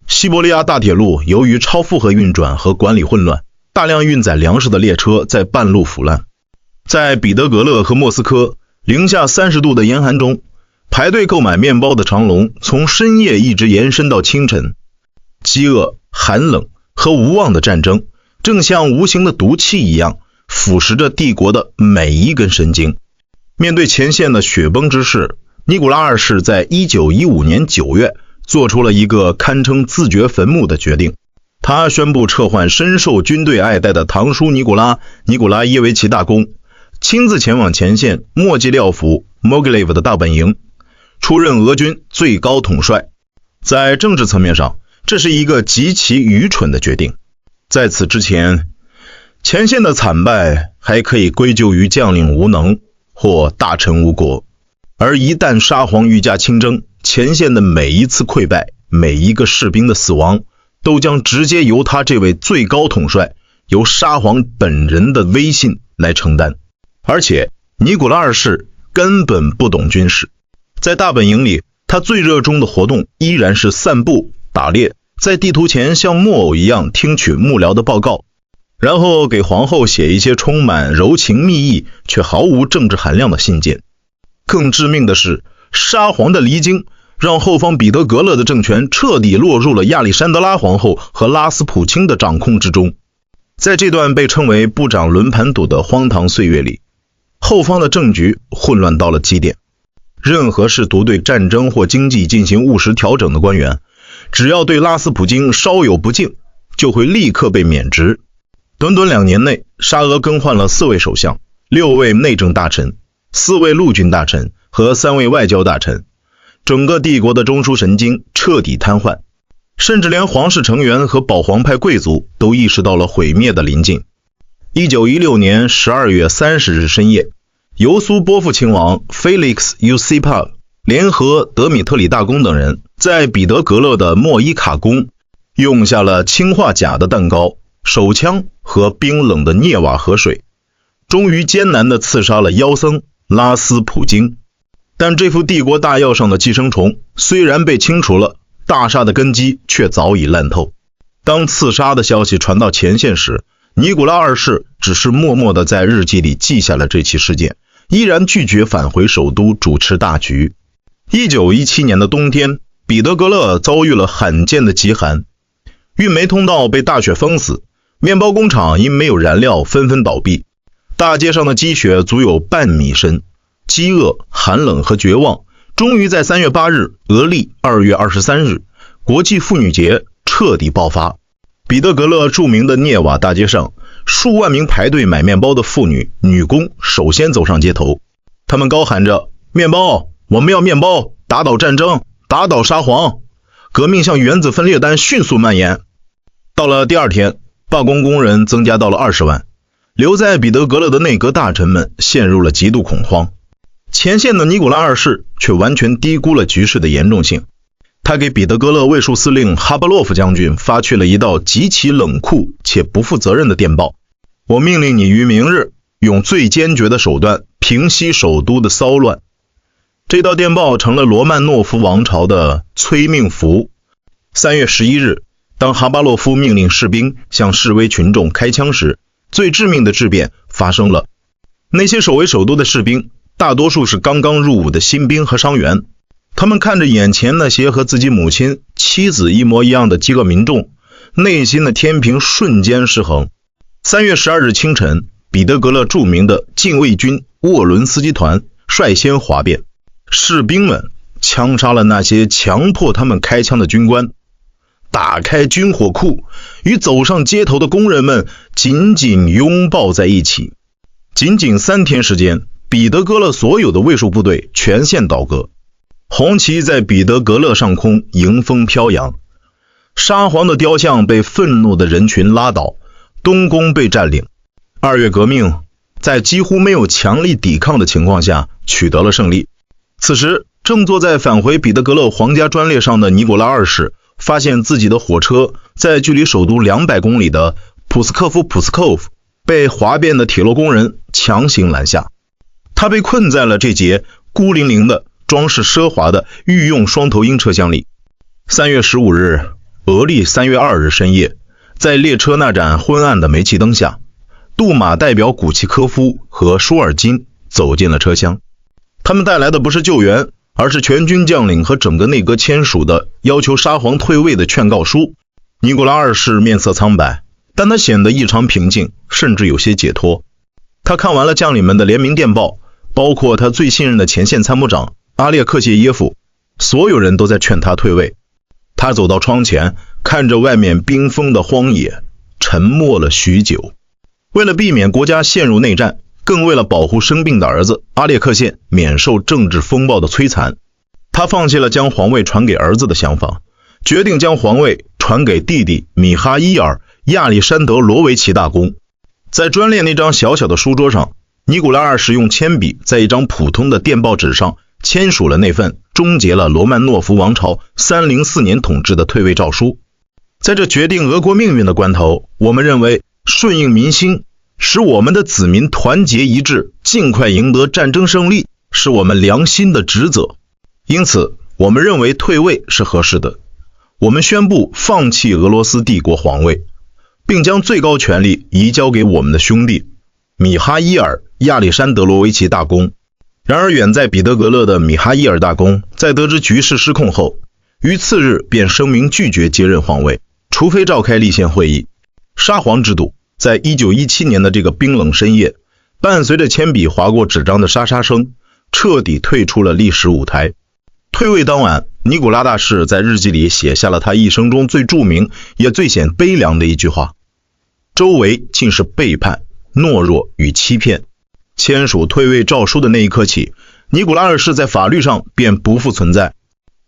西伯利亚大铁路由于超负荷运转和管理混乱，大量运载粮食的列车在半路腐烂。在彼得格勒和莫斯科零下30度的严寒中，排队购买面包的长龙从深夜一直延伸到清晨。饥饿、寒冷和无望的战争正像无形的毒气一样腐蚀着帝国的每一根神经。面对前线的雪崩之势，尼古拉二世在1915年9月做出了一个堪称自掘坟墓的决定。他宣布撤换深受军队爱戴的堂叔尼古拉耶维奇大公，亲自前往前线莫基廖夫 Mogilev 的大本营，出任俄军最高统帅。在政治层面上，这是一个极其愚蠢的决定。在此之前，前线的惨败还可以归咎于将领无能或大臣无国，而一旦沙皇御驾亲征，前线的每一次溃败，每一个士兵的死亡，都将直接由他这位最高统帅，由沙皇本人的威信来承担。而且尼古拉二世根本不懂军事，在大本营里，他最热衷的活动依然是散步、打猎，在地图前像木偶一样听取幕僚的报告，然后给皇后写一些充满柔情蜜意却毫无政治含量的信件。更致命的是，沙皇的离京让后方彼得格勒的政权彻底落入了亚历山德拉皇后和拉斯普京的掌控之中。在这段被称为部长轮盘赌的荒唐岁月里，后方的政局混乱到了极点。任何试图对战争或经济进行务实调整的官员，只要对拉斯普京稍有不敬，就会立刻被免职。短短2年内，沙俄更换了4位首相、6位内政大臣、4位陆军大臣和3位外交大臣，整个帝国的中枢神经彻底瘫痪，甚至连皇室成员和保皇派贵族都意识到了毁灭的临近。1916年12月30日深夜，尤苏波夫亲王 Felix Yusupov 联合德米特里大公等人，在彼得格勒的莫伊卡宫用下了氰化钾的蛋糕、手枪和冰冷的涅瓦河水，终于艰难地刺杀了妖僧拉斯普京。但这副帝国大药上的寄生虫虽然被清除了，大厦的根基却早已烂透。当刺杀的消息传到前线时，尼古拉二世只是默默地在日记里记下了这起事件，依然拒绝返回首都主持大局。1917年的冬天，彼得格勒遭遇了罕见的极寒，运煤通道被大雪封死，面包工厂因没有燃料纷纷倒闭，大街上的积雪足有半米深。饥饿、寒冷和绝望终于在3月8日，俄历2月23日，国际妇女节彻底爆发。彼得格勒著名的涅瓦大街上，数万名排队买面包的妇女、女工首先走上街头，他们高喊着：面包，我们要面包，打倒战争，打倒沙皇。革命像原子分裂弹迅速蔓延。到了第二天，罢工工人增加到了20万，留在彼得格勒的内阁大臣们陷入了极度恐慌。前线的尼古拉二世却完全低估了局势的严重性，他给彼得格勒卫戍司令哈巴洛夫将军发去了一道极其冷酷且不负责任的电报：我命令你于明日用最坚决的手段平息首都的骚乱。这道电报成了罗曼诺夫王朝的催命符。3月11日，当哈巴洛夫命令士兵向示威群众开枪时，最致命的质变发生了。那些守卫首都的士兵大多数是刚刚入伍的新兵和伤员，他们看着眼前那些和自己母亲、妻子一模一样的饥饿民众，内心的天平瞬间失衡。3月12日清晨，彼得格勒著名的禁卫军沃伦斯基团率先哗变，士兵们枪杀了那些强迫他们开枪的军官，打开军火库，与走上街头的工人们紧紧拥抱在一起。仅仅3天时间，彼得格勒所有的卫戍部队全线倒戈，红旗在彼得格勒上空迎风飘扬，沙皇的雕像被愤怒的人群拉倒，东宫被占领。2月革命在几乎没有强力抵抗的情况下取得了胜利。此时，正坐在返回彼得格勒皇家专列上的尼古拉二世发现自己的火车在距离首都200公里的普斯科夫被哗变的铁路工人强行拦下，他被困在了这节孤零零的装饰奢华的御用双头鹰车厢里。3月15日，俄历3月2日深夜，在列车那盏昏暗的煤气灯下，杜马代表古奇科夫和舒尔金走进了车厢。他们带来的不是救援，而是全军将领和整个内阁签署的要求沙皇退位的劝告书。尼古拉二世面色苍白，但他显得异常平静，甚至有些解脱。他看完了将领们的联名电报，包括他最信任的前线参谋长阿列克谢耶夫，所有人都在劝他退位。他走到窗前，看着外面冰封的荒野，沉默了许久。为了避免国家陷入内战，更为了保护生病的儿子阿列克谢免受政治风暴的摧残，他放弃了将皇位传给儿子的想法，决定将皇位传给弟弟米哈伊尔·亚历山德罗维奇大公。在专列那张小小的书桌上，尼古拉二世用铅笔在一张普通的电报纸上签署了那份终结了罗曼诺夫王朝304年统治的退位诏书。在这决定俄国命运的关头，我们认为顺应民心，使我们的子民团结一致，尽快赢得战争胜利，是我们良心的职责。因此，我们认为退位是合适的。我们宣布放弃俄罗斯帝国皇位，并将最高权力移交给我们的兄弟米哈伊尔·亚历山德罗维奇大公。然而，远在彼得格勒的米哈伊尔大公在得知局势失控后，于次日便声明拒绝接任皇位，除非召开立宪会议。沙皇制度在1917年的这个冰冷深夜，伴随着铅笔划过纸张的沙沙声，彻底退出了历史舞台。退位当晚，尼古拉大使在日记里写下了他一生中最著名也最显悲凉的一句话：周围尽是背叛、懦弱与欺骗。签署退位诏书的那一刻起，尼古拉二世在法律上便不复存在，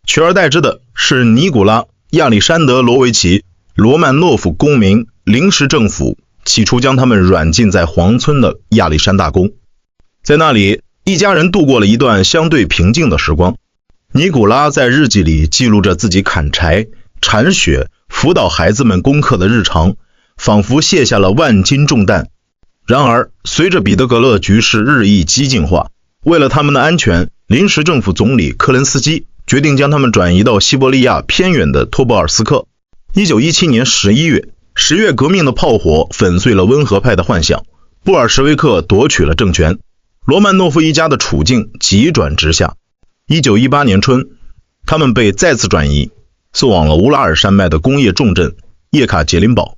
取而代之的是尼古拉·亚历山德罗维奇罗曼诺夫公民临时政府，起初将他们软禁在皇村的亚历山大宫。在那里，一家人度过了一段相对平静的时光。尼古拉在日记里记录着自己砍柴、铲雪、辅导孩子们功课的日常，仿佛卸下了万斤重担。然而，随着彼得格勒局势日益激进化，为了他们的安全，临时政府总理科伦斯基决定将他们转移到西伯利亚偏远的托博尔斯克。1917年11月，10月革命的炮火粉碎了温和派的幻想，布尔什维克夺取了政权，罗曼诺夫一家的处境急转直下。1918年春，他们被再次转移，送往了乌拉尔山脉的工业重镇叶卡捷琳堡。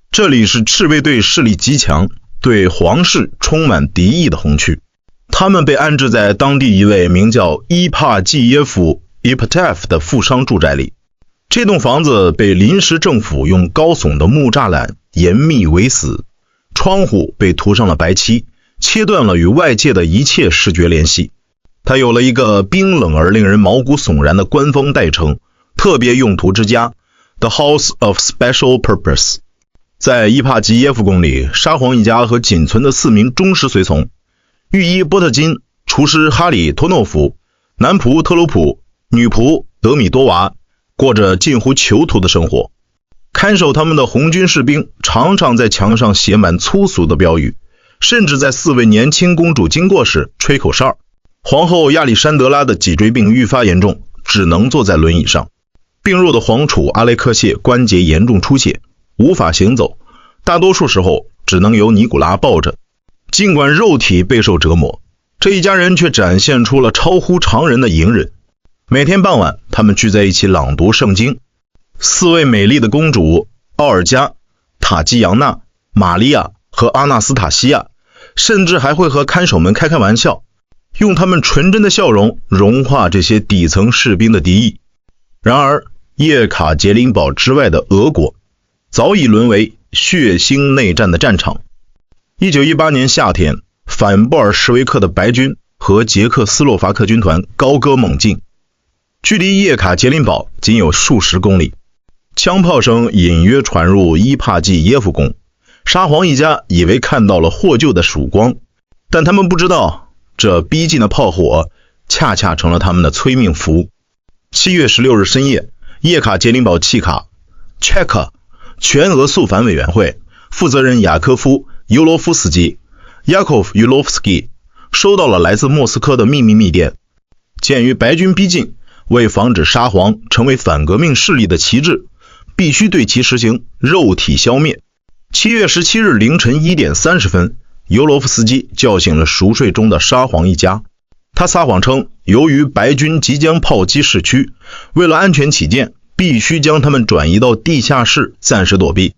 这里是赤卫队势力极强，对皇室充满敌意的红区。他们被安置在当地一位名叫伊帕季耶夫 Ipatiev 的富商住宅里。这栋房子被临时政府用高耸的木栅栏严密围死，窗户被涂上了白漆，切断了与外界的一切视觉联系。它有了一个冰冷而令人毛骨悚然的官方代称，特别用途之家 The House of Special Purpose。 在伊帕吉耶夫宫里，沙皇一家和仅存的4名忠实随从，御医波特金、厨师哈里托诺夫、男仆特鲁普、女仆德米多娃，过着近乎囚徒的生活。看守他们的红军士兵常常在墙上写满粗俗的标语，甚至在4位年轻公主经过时吹口哨。皇后亚历山德拉的脊椎病愈发严重，只能坐在轮椅上。病弱的皇储阿列克谢关节严重出血，无法行走，大多数时候只能由尼古拉抱着。尽管肉体备受折磨，这一家人却展现出了超乎常人的隐忍。每天傍晚，他们聚在一起朗读圣经。4位美丽的公主奥尔加、塔基扬娜、玛利亚和阿纳斯塔西亚，甚至还会和看守们开玩笑，用他们纯真的笑容融化这些底层士兵的敌意。然而，叶卡捷琳堡之外的俄国早已沦为血腥内战的战场。1918年夏天，反布尔什维克的白军和捷克斯洛伐克军团高歌猛进，距离叶卡捷琳堡仅有数十公里。枪炮声隐约传入伊帕季耶夫宫，沙皇一家以为看到了获救的曙光，但他们不知道，这逼近的炮火恰恰成了他们的催命符。7月16日深夜，叶卡捷琳堡契卡 Cheka 全俄肃反委员会负责人雅科夫尤罗夫斯基 Yakov Yulovsky 收到了来自莫斯科的秘密密电。鉴于白军逼近，为防止沙皇成为反革命势力的旗帜，必须对其实行肉体消灭。7月17日凌晨1点30分，尤罗夫斯基叫醒了熟睡中的沙皇一家。他撒谎称，由于白军即将炮击市区，为了安全起见，必须将他们转移到地下室暂时躲避。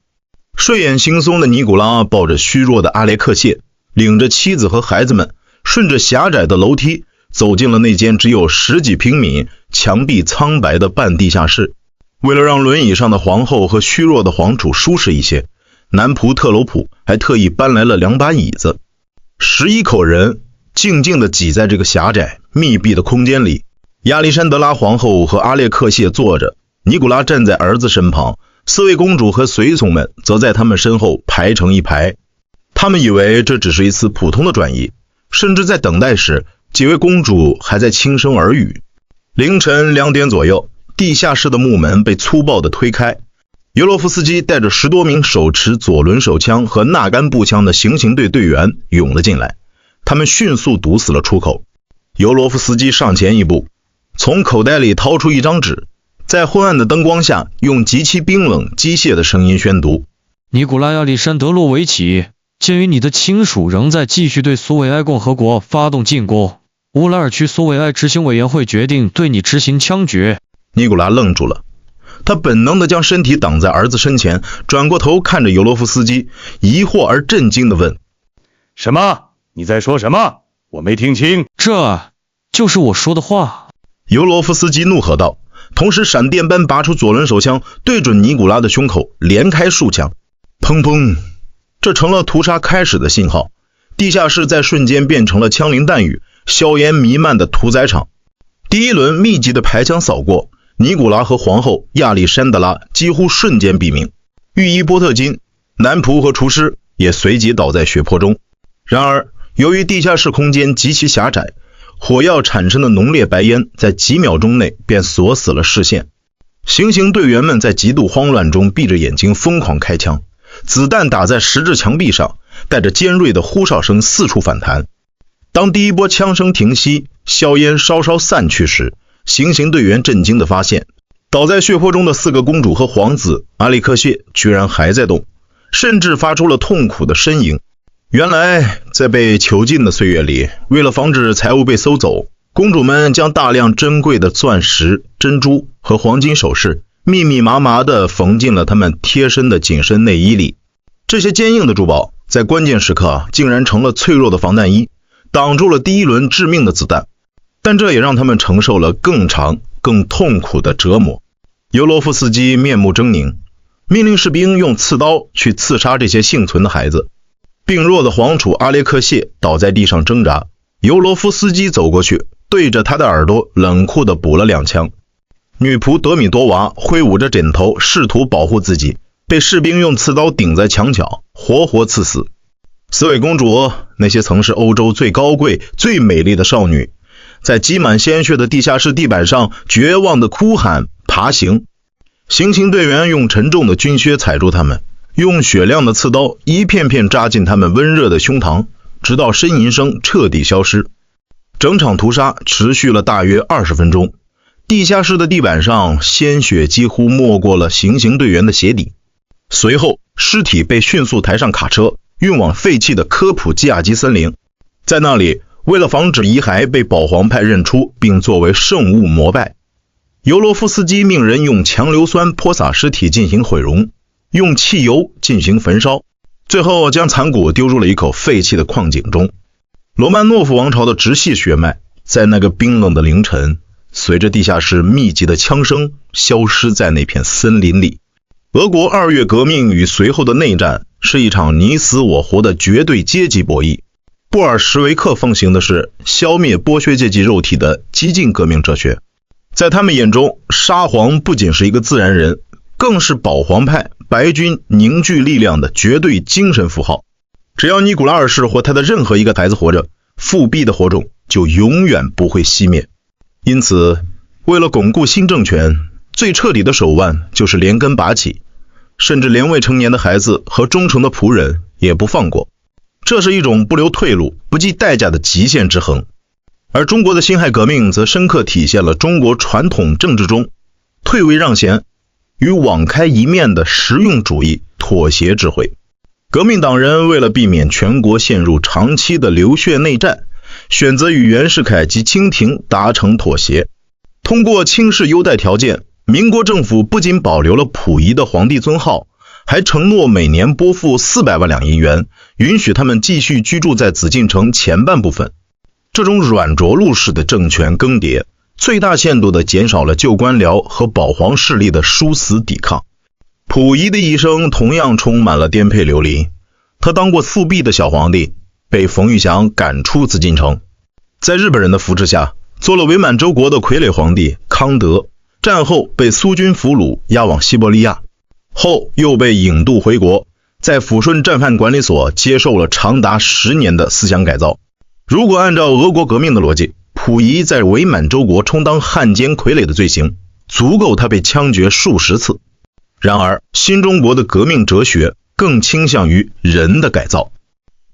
睡眼惺忪的尼古拉抱着虚弱的阿列克谢，领着妻子和孩子们，顺着狭窄的楼梯走进了那间只有10几平米、墙壁苍白的半地下室。为了让轮椅上的皇后和虚弱的皇储舒适一些，男仆特罗普还特意搬来了2把椅子。11口人静静地挤在这个狭窄密闭的空间里。亚历山德拉皇后和阿列克谢坐着，尼古拉站在儿子身旁，4位公主和随从们则在他们身后排成一排。他们以为这只是一次普通的转移，甚至在等待时，几位公主还在轻声耳语。凌晨2点左右，地下室的木门被粗暴地推开，尤罗夫斯基带着10多名手持左轮手枪和纳甘步枪的行刑队队员涌了进来，他们迅速堵死了出口。尤罗夫斯基上前一步，从口袋里掏出一张纸，在昏暗的灯光下用极其冰冷机械的声音宣读：尼古拉亚历山德洛维奇，鉴于你的亲属仍在继续对苏维埃共和国发动进攻，乌拉尔区苏维埃执行委员会决定对你执行枪决。尼古拉愣住了，他本能地将身体挡在儿子身前，转过头看着尤罗夫斯基，疑惑而震惊地问：什么？你在说什么？我没听清。这就是我说的话。尤罗夫斯基怒喝道，同时闪电般拔出左轮手枪，对准尼古拉的胸口连开数枪。砰砰，这成了屠杀开始的信号。地下室在瞬间变成了枪林弹雨、硝烟弥漫的屠宰场。第一轮密集的排枪扫过，尼古拉和皇后亚历山德拉几乎瞬间毙命，御医波特金、男仆和厨师也随即倒在血泊中。然而，由于地下室空间极其狭窄，火药产生的浓烈白烟在几秒钟内便锁死了视线。行刑队员们在极度慌乱中闭着眼睛疯狂开枪，子弹打在石质墙壁上，带着尖锐的呼哨声四处反弹。当第一波枪声停息，硝烟稍稍散去时，行刑队员震惊地发现，倒在血泊中的4个公主和皇子阿里克谢居然还在动，甚至发出了痛苦的呻吟。原来在被囚禁的岁月里，为了防止财物被搜走，公主们将大量珍贵的钻石、珍珠和黄金首饰密密麻麻地缝进了他们贴身的紧身内衣里。这些坚硬的珠宝在关键时刻竟然成了脆弱的防弹衣，挡住了第一轮致命的子弹。但这也让他们承受了更长、更痛苦的折磨。尤罗夫斯基面目狰狞，命令士兵用刺刀去刺杀这些幸存的孩子。病弱的皇储阿列克谢倒在地上挣扎，尤罗夫斯基走过去，对着他的耳朵冷酷地补了2枪。女仆德米多娃挥舞着枕头试图保护自己，被士兵用刺刀顶在墙角，活活刺死。4位公主，那些曾是欧洲最高贵、最美丽的少女，在积满鲜血的地下室地板上绝望地哭喊、爬行。行刑队员用沉重的军靴踩住他们，用雪亮的刺刀一片片扎进他们温热的胸膛，直到呻吟声彻底消失。整场屠杀持续了大约20分钟，地下室的地板上鲜血几乎没过了行刑队员的鞋底。随后，尸体被迅速抬上卡车，运往废弃的科普基亚基森林。在那里，为了防止遗骸被保皇派认出并作为圣物膜拜，尤罗夫斯基命人用强硫酸泼洒尸体进行毁容，用汽油进行焚烧，最后将残骨丢入了一口废弃的矿井中。罗曼诺夫王朝的直系血脉在那个冰冷的凌晨，随着地下室密集的枪声消失在那片森林里。俄国2月革命与随后的内战是一场你死我活的绝对阶级博弈。布尔什维克奉行的是消灭剥削阶级肉体的激进革命哲学，在他们眼中，沙皇不仅是一个自然人，更是保皇派白军凝聚力量的绝对精神符号。只要尼古拉2世或他的任何一个孩子活着，复辟的火种就永远不会熄灭。因此，为了巩固新政权，最彻底的手腕就是连根拔起，甚至连未成年的孩子和忠诚的仆人也不放过。这是一种不留退路、不计代价的极限之衡。而中国的辛亥革命则深刻体现了中国传统政治中退位让贤与网开一面的实用主义妥协智慧。革命党人为了避免全国陷入长期的流血内战，选择与袁世凯及清廷达成妥协。通过清室优待条件，民国政府不仅保留了溥仪的皇帝尊号，还承诺每年拨付400万两银元，允许他们继续居住在紫禁城前半部分。这种软着陆式的政权更迭，最大限度地减少了旧官僚和保皇势力的殊死抵抗。溥仪的一生同样充满了颠沛流离，他当过复辟的小皇帝，被冯玉祥赶出紫禁城，在日本人的扶持下，做了伪满洲国的傀儡皇帝康德，战后被苏军俘虏押往西伯利亚，后又被引渡回国，在抚顺战犯管理所接受了长达10年的思想改造。如果按照俄国革命的逻辑，溥仪在伪满洲国充当汉奸傀儡的罪行，足够他被枪决数十次。然而，新中国的革命哲学更倾向于人的改造。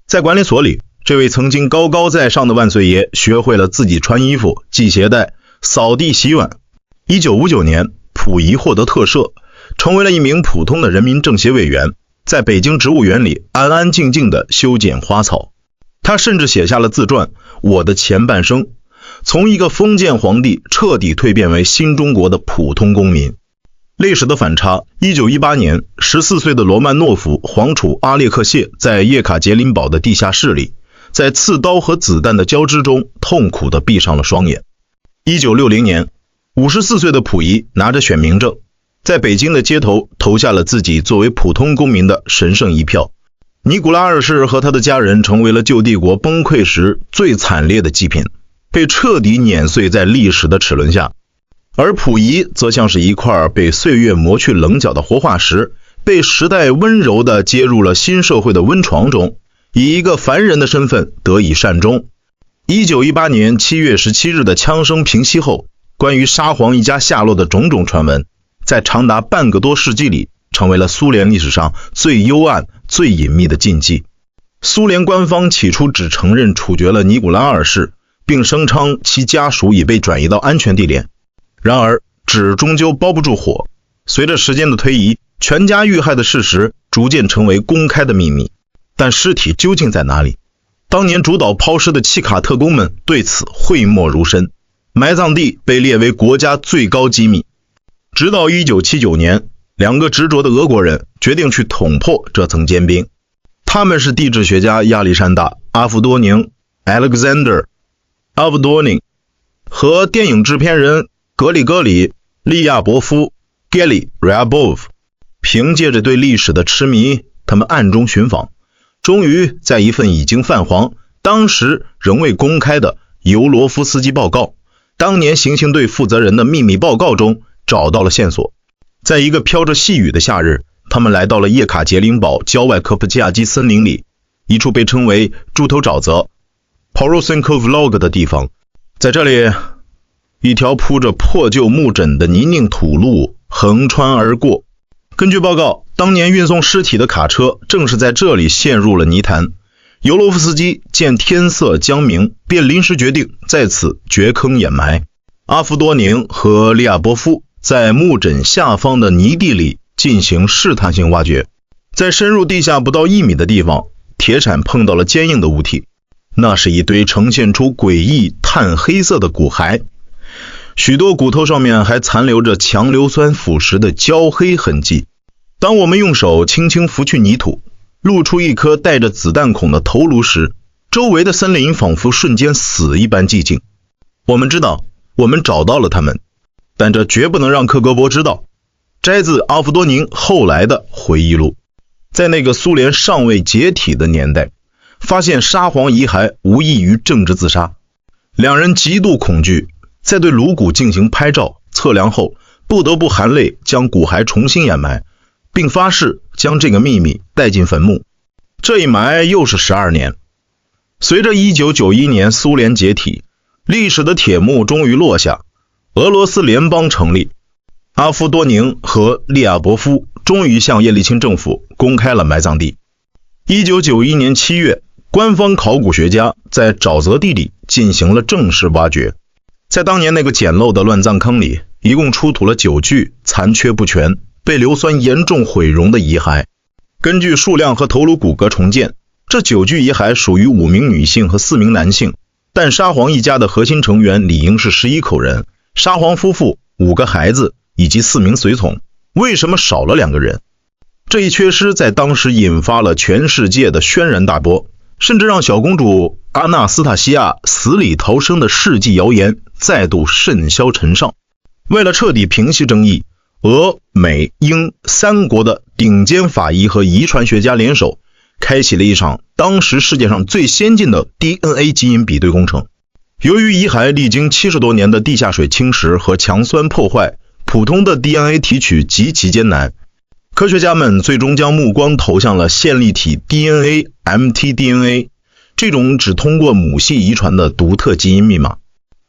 在管理所里，这位曾经高高在上的万岁爷学会了自己穿衣服、系鞋带、扫地洗碗。1959年，溥仪获得特赦，成为了一名普通的人民政协委员，在北京植物园里安安静静地修剪花草。他甚至写下了自传《我的前半生》，从一个封建皇帝彻底蜕变为新中国的普通公民。历史的反差，1918年，14岁的罗曼诺夫皇储阿列克谢在叶卡捷琳堡的地下室里，在刺刀和子弹的交织中痛苦地闭上了双眼。1960年，54岁的溥仪拿着选民证，在北京的街头投下了自己作为普通公民的神圣一票。尼古拉2世和他的家人成为了旧帝国崩溃时最惨烈的祭品，被彻底碾碎在历史的齿轮下。而溥仪则像是一块被岁月磨去棱角的活化石，被时代温柔地接入了新社会的温床中，以一个凡人的身份得以善终。1918年7月17日的枪声平息后，关于沙皇一家下落的种种传闻，在长达半个多世纪里，成为了苏联历史上最幽暗、最隐秘的禁忌。苏联官方起初只承认处决了尼古拉二世，并声称其家属已被转移到安全地点。然而，纸终究包不住火，随着时间的推移，全家遇害的事实逐渐成为公开的秘密。但尸体究竟在哪里？当年主导抛尸的契卡特工们对此讳莫如深，埋葬地被列为国家最高机密。直到1979年，两个执着的俄国人决定去捅破这层坚冰。他们是地质学家亚历山大·阿夫多宁 （Alexander Avdonin） 和电影制片人格里·利亚伯夫 （Gary Ryabov）。凭借着对历史的痴迷，他们暗中寻访，终于在一份已经泛黄、当时仍未公开的尤罗夫斯基报告——当年行刑队负责人的秘密报告中找到了线索。在一个飘着细雨的夏日，他们来到了叶卡捷琳堡郊外科普恰基森林里，一处被称为猪头沼泽 Porosenko Vlog 的地方。在这里，一条铺着破旧木枕的泥泞土路横穿而过。根据报告，当年运送尸体的卡车正是在这里陷入了泥潭。尤罗夫斯基见天色将明，便临时决定在此掘坑掩埋。阿夫多宁和利亚波夫在木枕下方的泥地里进行试探性挖掘，在深入地下不到1米的地方，铁铲碰到了坚硬的物体，那是一堆呈现出诡异炭黑色的骨骸，许多骨头上面还残留着强硫酸腐蚀的焦黑痕迹。当我们用手轻轻拂去泥土，露出一颗带着子弹孔的头颅时，周围的森林仿佛瞬间死一般寂静。我们知道，我们找到了他们，但这绝不能让克格勃知道。摘自阿夫多宁后来的回忆录。在那个苏联尚未解体的年代，发现沙皇遗骸无异于政治自杀。两人极度恐惧，在对颅骨进行拍照测量后，不得不含泪将骨骸重新掩埋，并发誓将这个秘密带进坟墓。这一埋又是12年。随着1991年苏联解体，历史的铁幕终于落下，俄罗斯联邦成立。阿夫多宁和利亚伯夫终于向叶利钦政府公开了埋葬地。1991年7月，官方考古学家在沼泽地里进行了正式挖掘。在当年那个简陋的乱葬坑里，一共出土了9具残缺不全、被硫酸严重毁容的遗骸。根据数量和头颅骨骼重建，这9具遗骸属于5名女性和4名男性，但沙皇一家的核心成员理应是11口人，沙皇夫妇、5个孩子以及4名随从，为什么少了2个人？这一缺失在当时引发了全世界的轩然大波，甚至让小公主阿纳斯塔西亚死里逃生的世纪谣言再度甚嚣尘上。为了彻底平息争议，俄、美、英3国的顶尖法医和遗传学家联手，开启了一场当时世界上最先进的 DNA 基因比对工程。由于遗骸历经70多年的地下水侵蚀和强酸破坏，普通的 DNA 提取极其艰难。科学家们最终将目光投向了线粒体 DNA、mtDNA 这种只通过母系遗传的独特基因密码。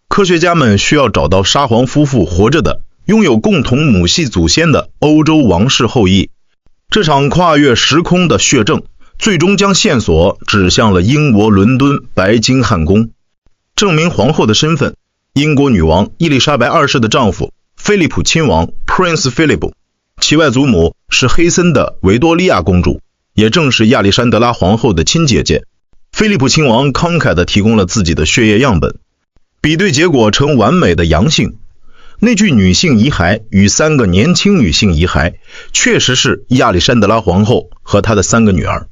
科学家们需要找到沙皇夫妇活着的、拥有共同母系祖先的欧洲王室后裔。这场跨越时空的血证，最终将线索指向了英国伦敦白金汉宫。证明皇后的身份，英国女王伊丽莎白2世的丈夫菲利普亲王 Prince Philip， 其外祖母是黑森的维多利亚公主，也正是亚历山德拉皇后的亲姐姐。菲利普亲王慷慨地提供了自己的血液样本，比对结果呈完美的阳性。那具女性遗骸与3个年轻女性遗骸确实是亚历山德拉皇后和她的3个女儿。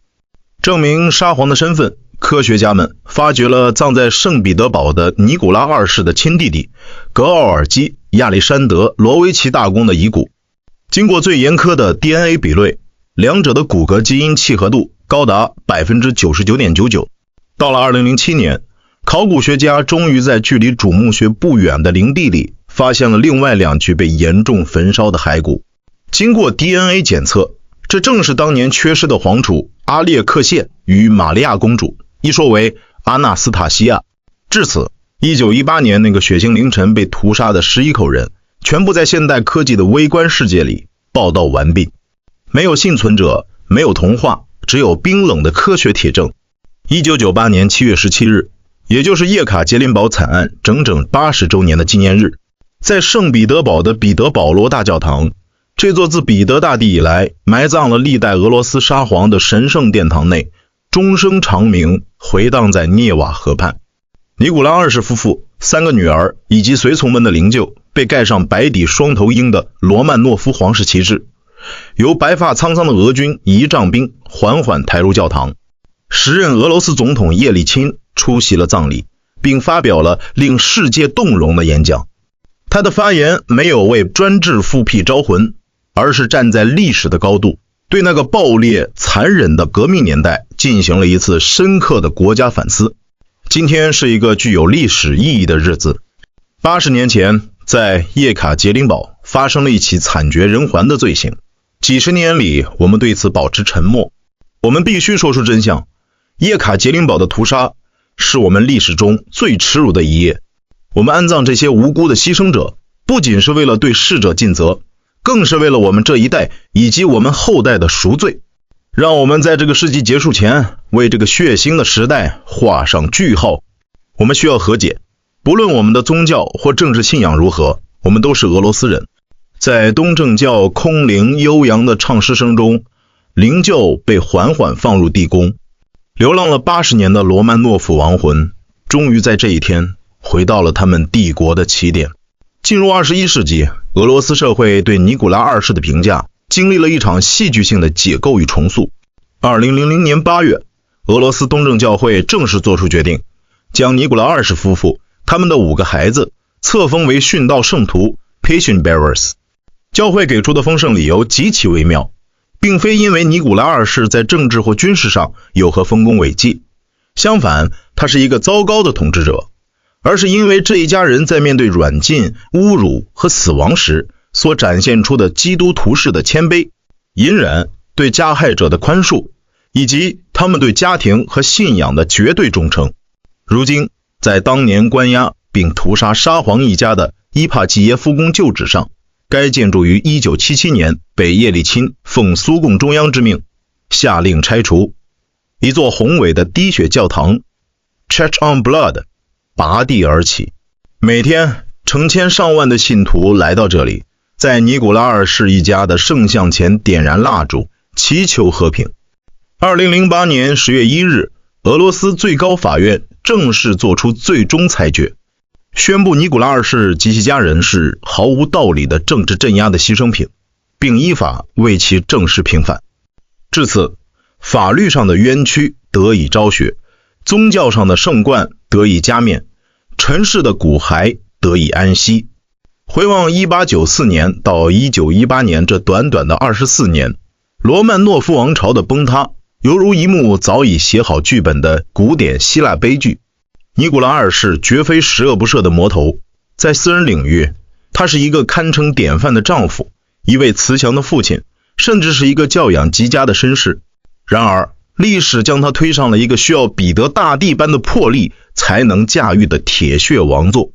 证明沙皇的身份，科学家们发掘了葬在圣彼得堡的尼古拉2世的亲弟弟格奥尔基亚历山德罗维奇大公的遗骨。经过最严苛的 DNA 比对，两者的骨骼基因契合度高达 99.99%。 到了2007年，考古学家终于在距离主墓穴不远的林地里发现了另外2具被严重焚烧的骸骨。经过 DNA 检测，这正是当年缺失的皇储阿列克谢与玛利亚公主，一说为阿纳斯塔西亚。至此，1918年那个血腥凌晨被屠杀的11口人，全部在现代科技的微观世界里报道完毕。没有幸存者，没有童话，只有冰冷的科学铁证。1998年7月17日，也就是叶卡捷琳堡惨案整整80周年的纪念日，在圣彼得堡的彼得保罗大教堂，这座自彼得大帝以来埋葬了历代俄罗斯沙皇的神圣殿堂内，终生长鸣回荡在涅瓦河畔。尼古拉二世夫妇、3个女儿以及随从们的灵柩被盖上白底双头鹰的罗曼诺夫皇室旗帜，由白发苍苍的俄军仪仗兵缓缓抬入教堂。时任俄罗斯总统叶利钦出席了葬礼，并发表了令世界动容的演讲。他的发言没有为专制复辟招魂，而是站在历史的高度，对那个暴烈残忍的革命年代进行了一次深刻的国家反思。今天是一个具有历史意义的日子。80年前，在叶卡捷琳堡发生了一起惨绝人寰的罪行。几十年里，我们对此保持沉默。我们必须说出真相。叶卡捷琳堡的屠杀是我们历史中最耻辱的一页。我们安葬这些无辜的牺牲者，不仅是为了对逝者尽责，更是为了我们这一代以及我们后代的赎罪。让我们在这个世纪结束前，为这个血腥的时代画上句号。我们需要和解，不论我们的宗教或政治信仰如何，我们都是俄罗斯人。在东正教空灵悠扬的唱诗声中，灵柩被缓缓放入地宫。流浪了80年的罗曼诺夫亡魂，终于在这一天回到了他们帝国的起点。进入21世纪，俄罗斯社会对尼古拉二世的评价经历了一场戏剧性的解构与重塑。2000年8月，俄罗斯东正教会正式做出决定，将尼古拉二世夫妇他们的5个孩子册封为殉道圣徒 Passion Bearers。 教会给出的封圣理由极其微妙，并非因为尼古拉二世在政治或军事上有何丰功伟绩，相反，他是一个糟糕的统治者，而是因为这一家人在面对软禁、侮辱和死亡时所展现出的基督徒式的谦卑、隐忍、对加害者的宽恕，以及他们对家庭和信仰的绝对忠诚。如今，在当年关押并屠杀沙皇一家的伊帕季耶夫宫旧址上，该建筑于1977年被叶利钦奉苏共中央之命下令拆除。一座宏伟的滴血教堂 Church on Blood 拔地而起，每天成千上万的信徒来到这里，在尼古拉二世一家的圣像前点燃蜡烛，祈求和平。2008年10月1日，俄罗斯最高法院正式作出最终裁决，宣布尼古拉二世及其家人是毫无道理的政治镇压的牺牲品，并依法为其正式平反。至此，法律上的冤屈得以昭雪，宗教上的圣冠得以加冕，尘世的骨骸得以安息。回望1894年到1918年这短短的24年，罗曼诺夫王朝的崩塌犹如一幕早已写好剧本的古典希腊悲剧。尼古拉二世绝非十恶不赦的魔头，在私人领域，他是一个堪称典范的丈夫，一位慈祥的父亲，甚至是一个教养极佳的绅士。然而，历史将他推上了一个需要彼得大帝般的魄力才能驾驭的铁血王座。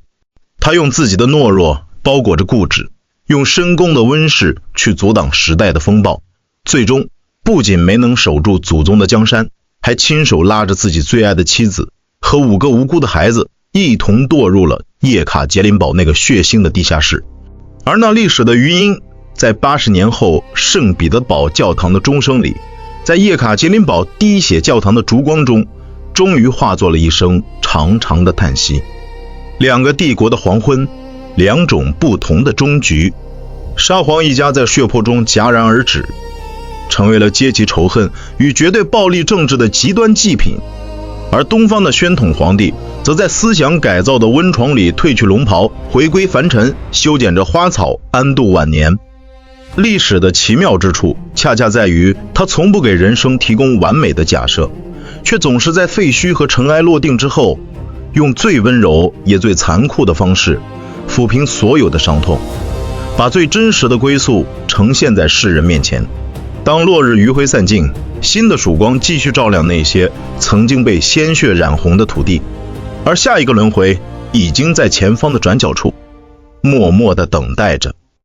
他用自己的懦弱包裹着固执，用深宫的温室去阻挡时代的风暴，最终不仅没能守住祖宗的江山，还亲手拉着自己最爱的妻子和5个无辜的孩子一同堕入了叶卡捷琳堡那个血腥的地下室。而那历史的余音，在80年后圣彼得堡教堂的钟声里，在叶卡捷琳堡滴血教堂的烛光中，终于化作了一声长长的叹息。2个帝国的黄昏，2种不同的终局，沙皇一家在血泊中戛然而止，成为了阶级仇恨与绝对暴力政治的极端祭品。而东方的宣统皇帝则在思想改造的温床里褪去龙袍，回归凡尘，修剪着花草，安度晚年。历史的奇妙之处恰恰在于，它从不给人生提供完美的假设，却总是在废墟和尘埃落定之后，用最温柔也最残酷的方式抚平所有的伤痛，把最真实的归宿呈现在世人面前。当落日余晖散尽，新的曙光继续照亮那些曾经被鲜血染红的土地。而下一个轮回已经在前方的转角处，默默地等待着。